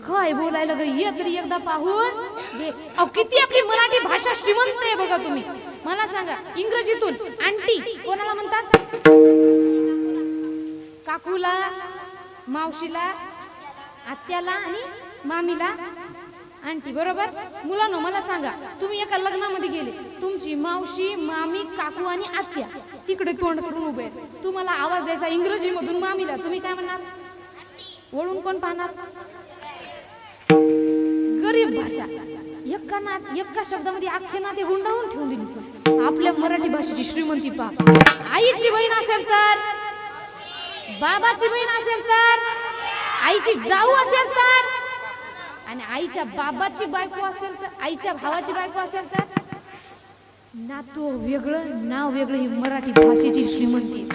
काय बोलायला ग, ये तरी एकदा पाहून दे. किती आपली मराठी भाषा श्रीमंत आहे बघा तुम्ही. मला सांगा इंग्रजीतून आंटी कोणाला म्हणतात? काकूला, मावशीला, आत्याला आणि मामीला आंटी, बरोबर? मुलांनो मला सांगा, तुम्ही एका लग्नामध्ये गेले, तुमची मावशी, मामी, काकू आणि आत्या तिकडे तोंड करून उभे आहेत. तुम्हाला आवाज द्यायचा इंग्रजी मधून मामीला, तुम्ही काय म्हणणार? वळून कोण पाहणार? गरीब भाषा. एका शब्दामध्ये अख्खे नाते गुंडाळून ठेवून दिली. आपल्या मराठी भाषेची श्रीमंती पहा. आईची बहीण असेल तर, बाबाची बहीण असेल तर, आईची जाऊ असेल तर, आणि आईच्या बाबाची बायको असेल तर, आईच्या भावाची बायको असेल तर, नातू वेगळं नाव वेगळं. ही मराठी भाषेची श्रीमंती.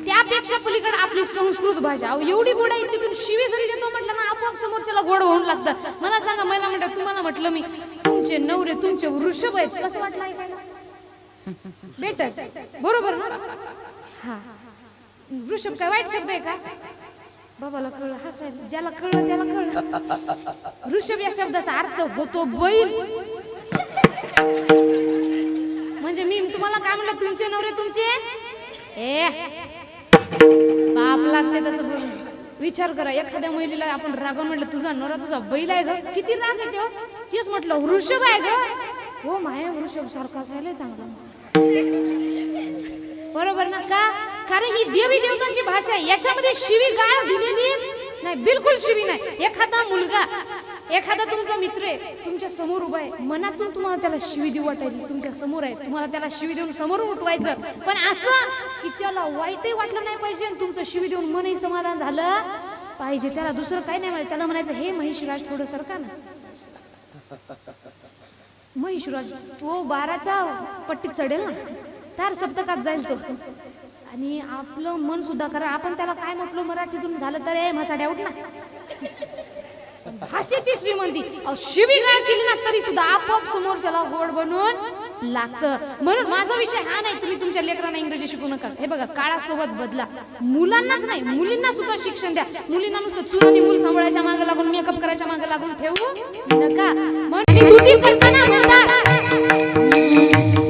त्यापेक्षा पलीकडे आपली संस्कृत भाषा एवढी गोड आहे, तिथून शिवी जरी देतो म्हटलं ना आपोआप समोरच्याला गोड होऊन लागतं. मला सांगा, मला म्हणतात तुम्हाला म्हटलं मी तुमचे नवरे तुमचे वृषभ आहेत, कसं वाटलं ऐकायला? बेटर, बरोबर ना? हा, वृषभ काय वाईट शब्द आहे का? बाबाला कळलं, हसायला ज्याला कळलं त्याला कळलं. वृषभ या शब्दाचा अर्थ होतो बैल. म्हणजे मी तुम्हाला काय म्हणलं, तुमचे नवरे तुमचे पाप लागते तसं बोलून. विचार करा, एखाद्या महिलेला आपण रागावून म्हटलं तुझा नवरा तुझा बैल आहे ग, किती राग येतो. तेच म्हटलं वृषभ आहे ग, हो माय वृषभ सारखा असायला चांगला, बरोबर ना? का? कारण ही देवी देवतांची भाषा आहे. याच्यामध्ये शिवी गाळ दिलेली नाही, बिलकुल शिवी नाही. एखादा मुलगा, एखादा तुमचा मित्र आहे तुमच्या समोर उभा आहे, मनातून तुम्हाला त्याला शिवी देऊ वाटायची, तुमच्या समोर आहे, तुम्हाला त्याला शिवी देऊन समोर उठवायचं, पण असं की त्याला वाईटही वाटलं नाही पाहिजे आणि तुमचं शिवी देऊन मनही समाधान झालं पाहिजे. त्याला दुसरं काही नाही माहिती, त्याला म्हणायचं हे महिषराज थोडं सरका ना. महिषराज तो 12च्या पट्टीत चढेल ना, तार सप्तकात जाईल तो. आणि आपलं मन सुद्धा करा. आपण त्याला काय म्हटलो मराठीतून झालं तर म्हसाड्या उठ ना. भाषेची श्रीमंती शिवीगाळ केली ना तरी सुद्धा आपोआप समोरच्याला गोड बनवून लागतं. म्हणून माझा विषय हा नाही तुम्ही तुमच्या लेकरांना इंग्रजी शिकू नका. हे बघा काळासोबत बदला. मुलांनाच नाही मुलींना सुद्धा शिक्षण द्या. मुलींना नुसतं चूल आणि मूल सांभाळायच्या मागे लागून मेकअप करायच्या मागे लागून ठेवू नका. म्हणून स्तुती करताना म्हणतात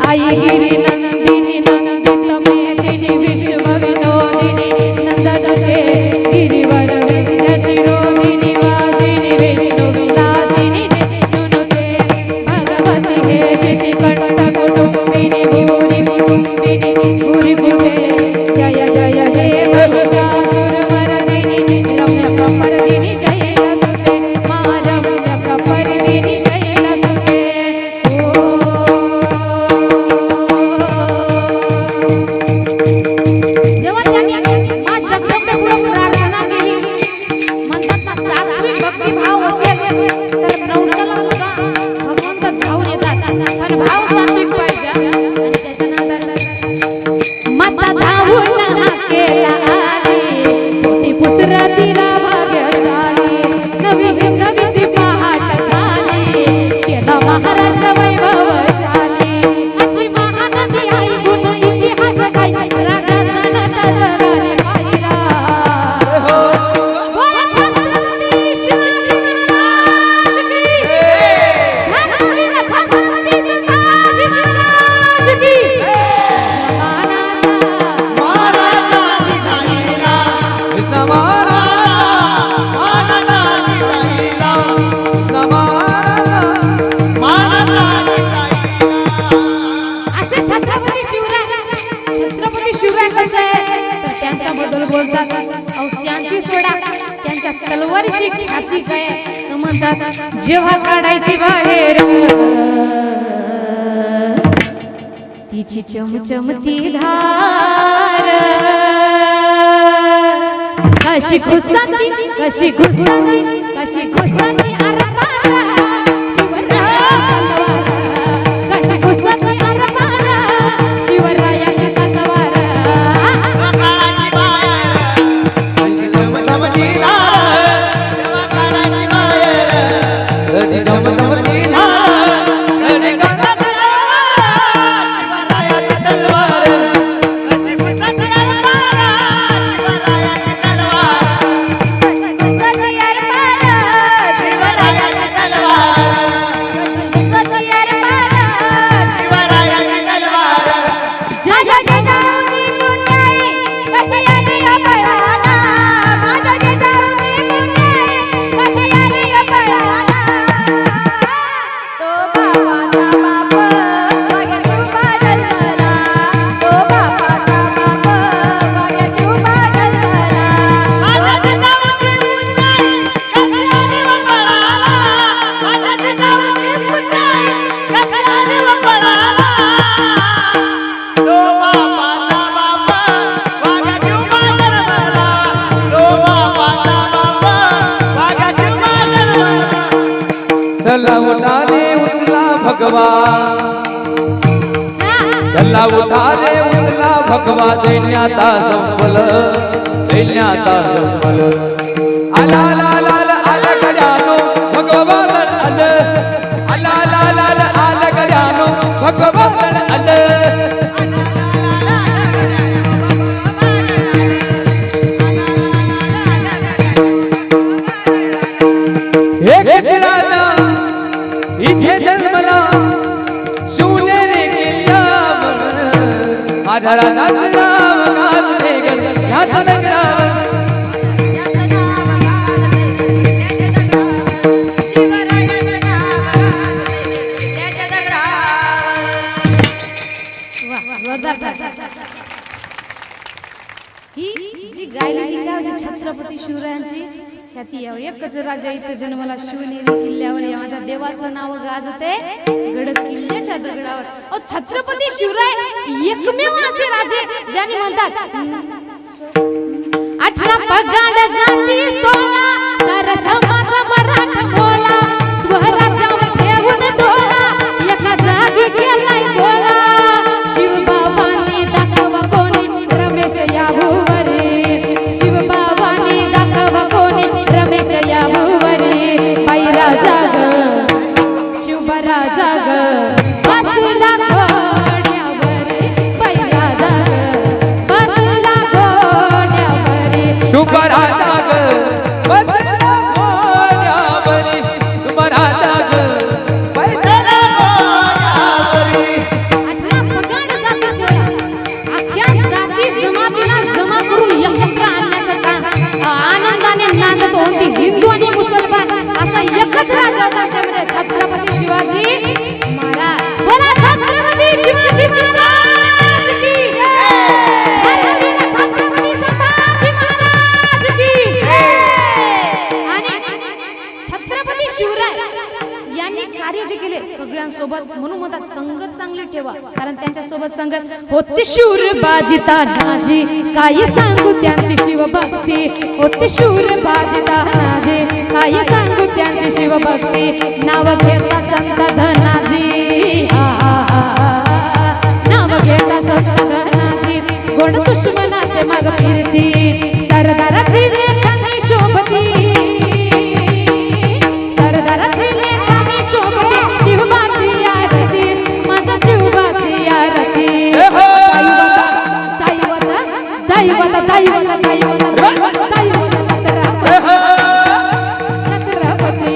आई गिरी नंदिनी नंदित मेदिनी विश्व विनोदिनी नंदनके गिरिवर विंध्यशिरोदिनी वासिनी विष्णु विलासिनी नुनुते भगवती हे शितिकंठ कुटुंबिनी भूरि कुटुंबिनी भूरि कुटे जय जय हे महिषासुरमर्दिनी रम्य कपर्दिनी शैलसुते मा रम्य कपर्दिनी शैलसुते. जेव्हा त्यांनी मा जगदंबेपुढे प्रार्थना केली म्हणतात ना सात्विक भक्तिभाव असेल तर नवसाला सुद्धा भगवंत धावून येतात. पण भाव सात्विक पाहिजे. आणि त्याच्यानंतर माता धावून हाकेला आली कोटी पुत्र तिला भाग्यशाली नवी नवीची पहाट झाली केला महाराष्ट्र वैभवशाली. अशी महानदी ऐकून इतिहास काही राजा जनता जगाने पाहिला. बोला छत्रपती शिवाजी महाराज की धर्मवीर छत्रपती संभाजी महाराज की. असे छत्रपती शिवराय कसे आहे तर त्यांच्याबद्दल बोलतात अहो त्यांची सोडा त्यांच्या तलवारीची ख्याती काय तर म्हणतात जेव्हा काढायची बाहेर तिची चमचमती धार कशी घुसती कशी घुसती कशी घुसती अरपारा शिवराया कशी घुसती अरपारा शिवरायाची तलवार. चला उठा रे उचला भगवा चला उठा रे उचला भगवा दैन्याता संपल दैन्याता संपल. आला आला आला आला गड्यानो भगवा आल आला आला आला आला गड्यानो भगवा आल. हे राजा इथे जन्मला शिवनेरी किल्ल्यावर आढळा नाथराव गाजरे ह्याच नगरावर. ही जी गायली ती छत्रपती शिवरायांची ख्याती आहे. एकच राजा इथे जन्मला शिवनेरी किल्ल्यावर माझ्या देवाचं नाव गाजते गड किल्ल्याच्या दगडावर. अहो छत्रपती शिवराय एकमेव असे राजे ज्यांनी म्हणतात 18 पगाड जाती 16 तर समाज मराठा बोला स्वराज्यावर ठेवून डोळा एका जागी केलाय गोळा शिवबाबांनी दाखवा कोणी रमेश सोबत, म्हणून म्हणतात संगत चांगली ठेवा, कारण त्यांच्या सोबत संगत होते शूर बाजिता नाजी, काय सांगू त्यांची शिवभक्ती, होते शूर बाजिता नाजी, काय सांगू त्यांची शिवभक्ती, नाव घेता संत धनाजी, नाव घेता संत धनाजी, कोण दुश्मनाचे मग फिरती, सरदाराची लेखानी शोभती, सरदाराची लेखानी शोभती, शिवबाची आरती, माझ्या शिवबाची आरती, दैवता दैवता दैवता दैवता दैवता छत्रपती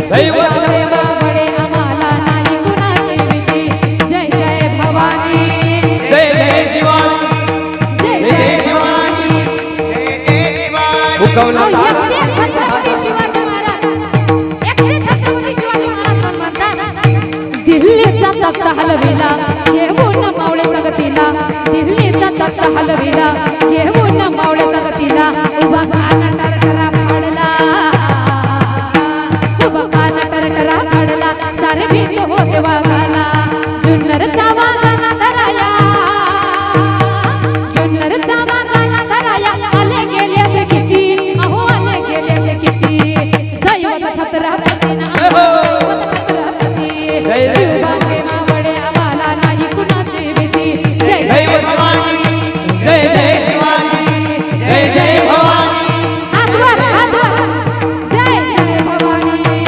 शिवदेवा बडे आम्हाला नाही कुणाची भीती, जय जय भवानी, जय जय शिवाजी, जय जय भवानी. हुकवला एकटे छत्रपती शिवाजी महाराज, एकटे छत्रपती शिवाजी महाराज पण म्हणतात, दिल्लीचा तख्त हलविला घेऊन मावळे जगतीला, दिल्लीचा तख्त हलविला घेऊन मावळे जगतीला, उभा काना टरटरा पाडला, उभा काना टरटरा पाडला, सारे भीत होते वाघाला, जुन्नरचा वाघाला धराया, जुन्नरचा वाघाला धराया, आले गेले असे किती, अहो आले गेले असे किती, दैवत छत्रपती ना दैवत छत्रपती, शिवबाचे मावळे आम्हाला नाही कुणाची भीती, जय जय भवानी, जय जय शिवाजी, जय जय भवानी, हात वर, जय जय भवानी,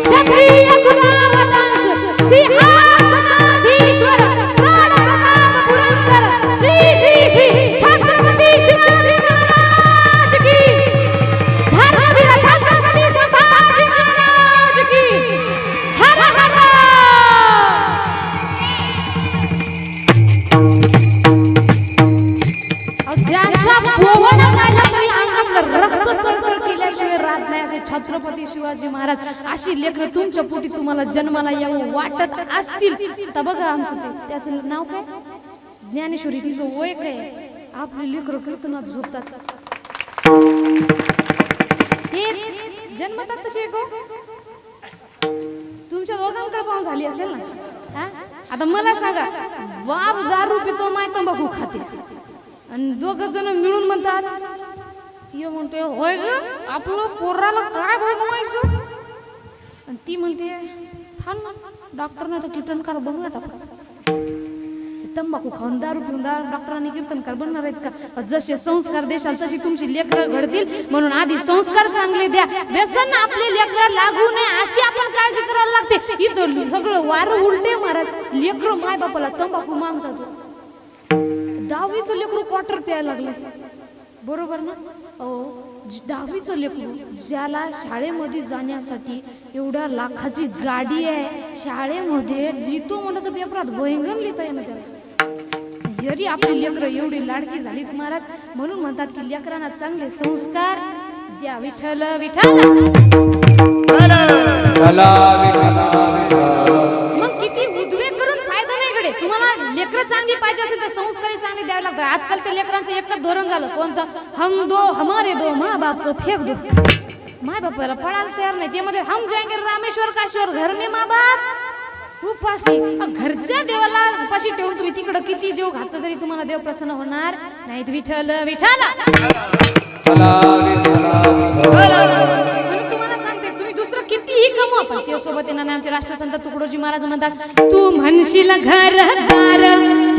क्षत्रिय गुणावतांस, सिंहासनाधीश्वर, प्राणप्रताप पुरंदर, श्री श्री श्री छत्रपती शिवाजी महाराज की, धर्मवीर छत्रपती संभाजी महाराज की, हर हर. ज्यांचा पोवणा गायला तरी अंगात रक्त सळसळ केल्याशिवाय राहत नाही, असे छत्रपती शिवाजी महाराज, अशी लेकरं तुमच्या पोटी तुम्हाला जन्माला यावं वाटत असतील तर बघा आमचं ते, त्याचं नाव काय, ज्ञानेश्वरी, तिचं वय काय, आपली लेकरं कीर्तनात झोपतात, हे जन्मतात तशी एक तुमच्या दोघांकडे पाहून झाली असेल ना. आता मला सांगा, बाप दारू पितो, माय तंबाखू खाते, आणि दोघ जण मिळून म्हणतात, ती म्हणते होय ग आपलं पोराला काय बनवायचं, आणि ती म्हणते हा ना डॉक्टरने तर कीर्तनकार बनवला टाकला, तंबाखू खाऊन दारू पिऊन डॉक्टरांनी कीर्तनकार बनणार आहेत का. जसे संस्कार देशाल तशी तुमची लेकरं घडतील, म्हणून आधी संस्कार चांगले द्या, व्यसन आपले लेकरं लागू नये अशी आपण काळजी करायला लागते. इथं सगळं वारं उलटे मारत लेकरं माय बापाला तंबाखू मागतात, 10वीचं लेकरू क्वार्टर प्यायला लागले, बरोबर ना. 10वीचं लेकरू ज्याला शाळेमध्ये जाण्यासाठी एवढ्या लाखाची गाडी आहे, शाळेमध्ये लिहितो म्हणलं तर पेपरात भयंकर लिहिता येणं त्याला. जरी आपली लेकरं एवढी लाडकी झाली महाराज, म्हणून म्हणतात की लेकरांना चांगले संस्कार द्या. विठ्ठल विठ्ठल मग किती उद्वेग करून फायदा नाही कडे. तुम्हाला लेकरं चांगली पाहिजे असेल तर संस्कार चांगले द्यावे लागतात. आजकालच्या लेकरांचं एकच धोरण झालं, कोणतं, हम दो हमारे दो माँ बाप को फेक दो. माय बापाला पडायला तयार नाही, ते मध्ये हम जाएंगे रामेश्वर काश्वर, घर में माँ बाप उपाशी. घरच्या देवाला उपाशी ठेवून तुम्ही तिकडं किती जीव घातला तरी तुम्हाला देव प्रसन्न होणार नाही. विठ्ठल विठ्ठल तुम्हाला सांगते, तुम्ही दुसरं कितीही कमवा पण त्या सोबत येणार. आमचे राष्ट्रसंत तुकडोजी महाराज म्हणतात, तू म्हणशील घरदार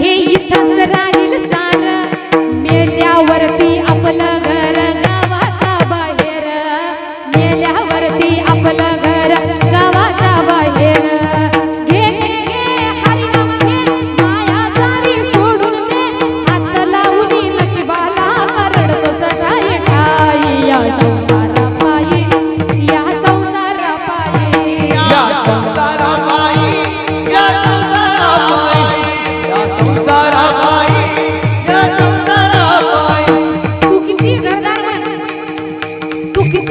हे इथंच राहील सार, मेल्यावरती आपलं घर गावाचा बाहेर, मेल्यावरती आपलं घर गावाचा बाहेर.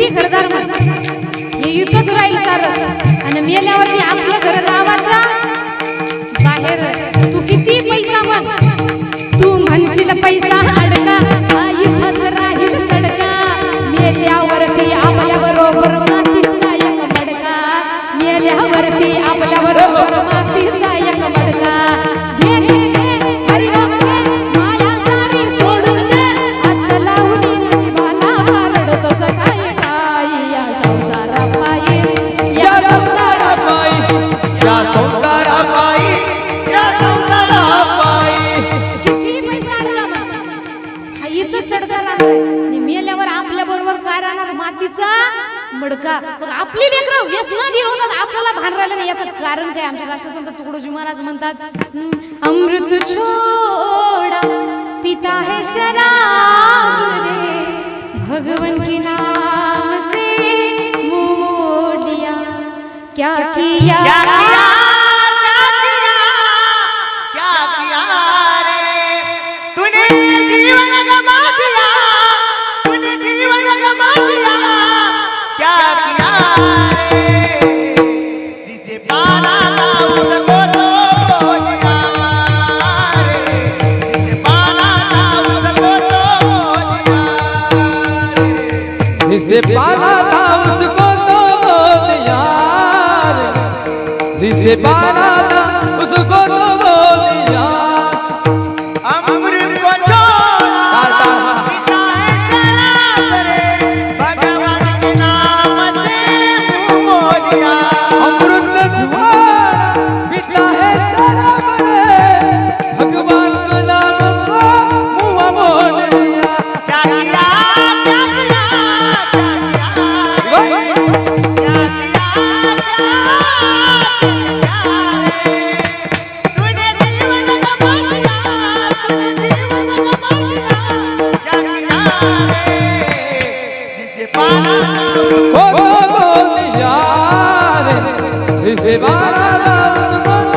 घरदार हे युद्धच राहील सारं, आणि मेल्यावरती आपलं घर गावाचा बाहेर. तू किती पैसा म्हण, तू म्हणशील पैसा अडका, इथंच राहील सडका, मेल्यावरती आपल्या बरोबर मातीचा एक मडका, मेल्यावरती लेकी चढका राहणार आणि मेल्यावर आपल्या बरोबर काय राहणार मातीचा मडका मग आपली लेकरं व्यसनाधीन होतात आपल्याला भान राहिलं नाही याचं कारण काय आमचे राष्ट्रसंत तुकडोजी महाराज म्हणतात अमृत छोड़ा पिता है शराब रे भगवन के नाम से मुंह मोड़ लिया क्या किया जिसे पाला था उसको तो दिया जिसे पाला था उसको तो दिया अमृत को छोड़ा पिता है शराब रे भगवान के नाम से मुंह मोड़ लिया अमृत छोड़ा पिता है शराब रे भगवान के नाम से मुंह मोड़ लिया क्या किया जिसे बारा था उसको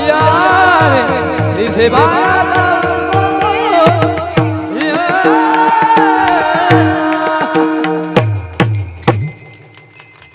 यार जिसे बारा था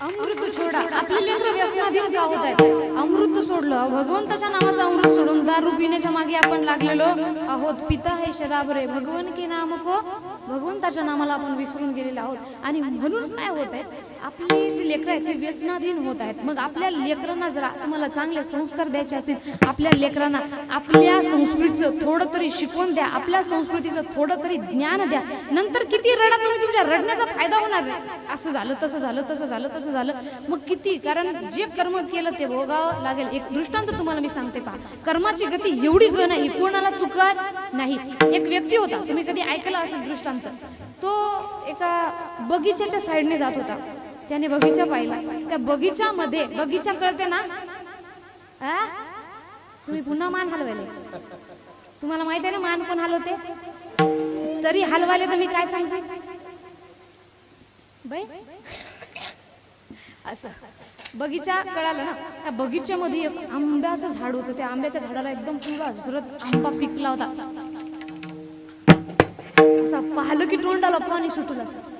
अमृत सोडा आपले लेकरं व्यसनाधीन का होत आहेत अमृत सोडलं भगवंताच्या नावाचं अमृत सोडून दारू पिण्याच्या मागे आपण लागलेलो आहोत पिता हे शराब रे भगवान के नाम को भगवंताच्या नामाला आपण विसरून गेलेलो आहोत आणि म्हणून काय होत आहे आपली जी लेकरं आहेत ते व्यसनाधीन होत आहेत मग आपल्या लेकरांना जर तुम्हाला चांगले संस्कार द्यायचे असतील आपल्या लेकरांना आपल्या संस्कृतीचं थोडं तरी शिकवून द्या आपल्या संस्कृतीचं थोडं तरी ज्ञान द्या नंतर किती रडा तुम्ही तुमच्या रडण्याचा फायदा होणार नाही असं झालं तसं झालं तसं झालं तसं झालं मग किती कारण जे कर्म केलं ते भोगावं लागेल एक दृष्टांत तुम्हाला मी सांगते पहा कर्माची गती एवढी ग नाही कोणाला चुकत नाही एक व्यक्ती होता तुम्ही कधी ऐकलं असेल दृष्टांत तो एका बगीच्याच्या साईडने जात होता त्याने बगीचा पाहिला त्या बगीच्यामध्ये बगीचा कळते ना तुम्ही पुन्हा मान हलवायले तुम्हाला माहित आहे ना मान कोण हलवते तरी हलवायले तर मी काय सांगते बाई असं बगीचा कळाला ना त्या बगीच्यामध्ये एक आंब्याचं झाड होतं त्या आंब्याच्या झाडाला एकदम पुरा जोरात आंबा पिकला होता असं पाहिलं की तोंडाला पाणी सुटलं असं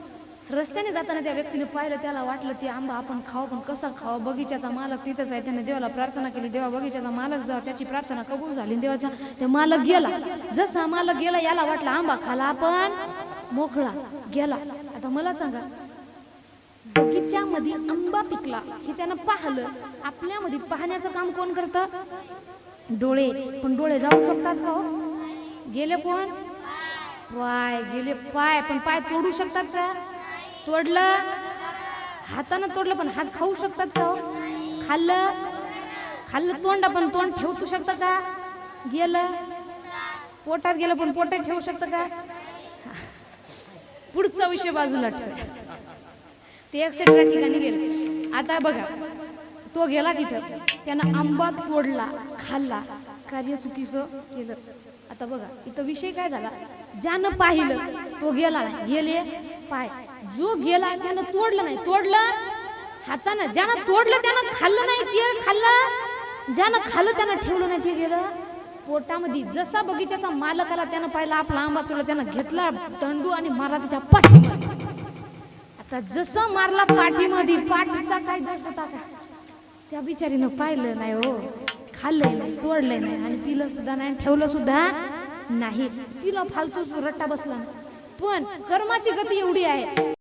रस्त्याने जाताना त्या व्यक्तीने पाहिलं त्याला वाटलं ते आंबा आपण खाऊ पण कसा खावा बगीच्याचा मालक तिथंच आहे त्याने देवाला प्रार्थना केली देवा बगीच्याचा मालक जावा त्याची प्रार्थना कबूल झाली देवाचा ते मालक गेला जसा मालक गेला याला वाटलं आंबा खाला आपण मोकळा गेला आता मला सांगा बगीच्यामध्ये आंबा पिकला हे त्यानं पाहिलं आपल्यामध्ये पाहण्याचं काम कोण करतं डोळे पण डोळे जाऊ शकतात का हो गेले कोण पाय गेले पाय पण पाय तोडू शकतात का तोडलं हातानं तोडलं पण हात खाऊ शकतात का हो खाल्लं खाल्लं तोंड पण तोंड ठेवू शकतं का गेलं पोटात गेलं पण पोटात ठेवू शकतं का पुढचा विषय बाजूला ठेव ते एक्सेट्रा ठिकाणी गेले आता बघा तो गेला तिथं त्यानं आंबा तोडला खाल्ला कार्य चुकीचं केलं आता बघा इथं विषय काय झाला ज्यानं पाहिलं तो गेला नाही गेले पाय जो गेला त्यानं तोडलं नाही तोडलं हातानं ज्यानं तोडलं त्यानं खाल्लं नाही ते खाल्लं ज्यानं खाल्लं त्यानं ठेवलं नाही ते गेलं पोटामध्ये जसा बगीच्याचा मालक आला त्यानं पाहिला आपला आंबा तोडला त्यानं घेतला दंडू आणि मारला त्याच्या पाठीमध्ये आता जसं मारला पाठीमध्ये पाठीचा काय दोष होता का त्या बिचारीनं पाहिलं नाही हो खाल्लंय नाही तोडलंय नाही आणि पिलं सुद्धा नाही ठेवलं सुद्धा नाही तिला फालतू रट्टा बसला पण कर्माची गती एवढी आहे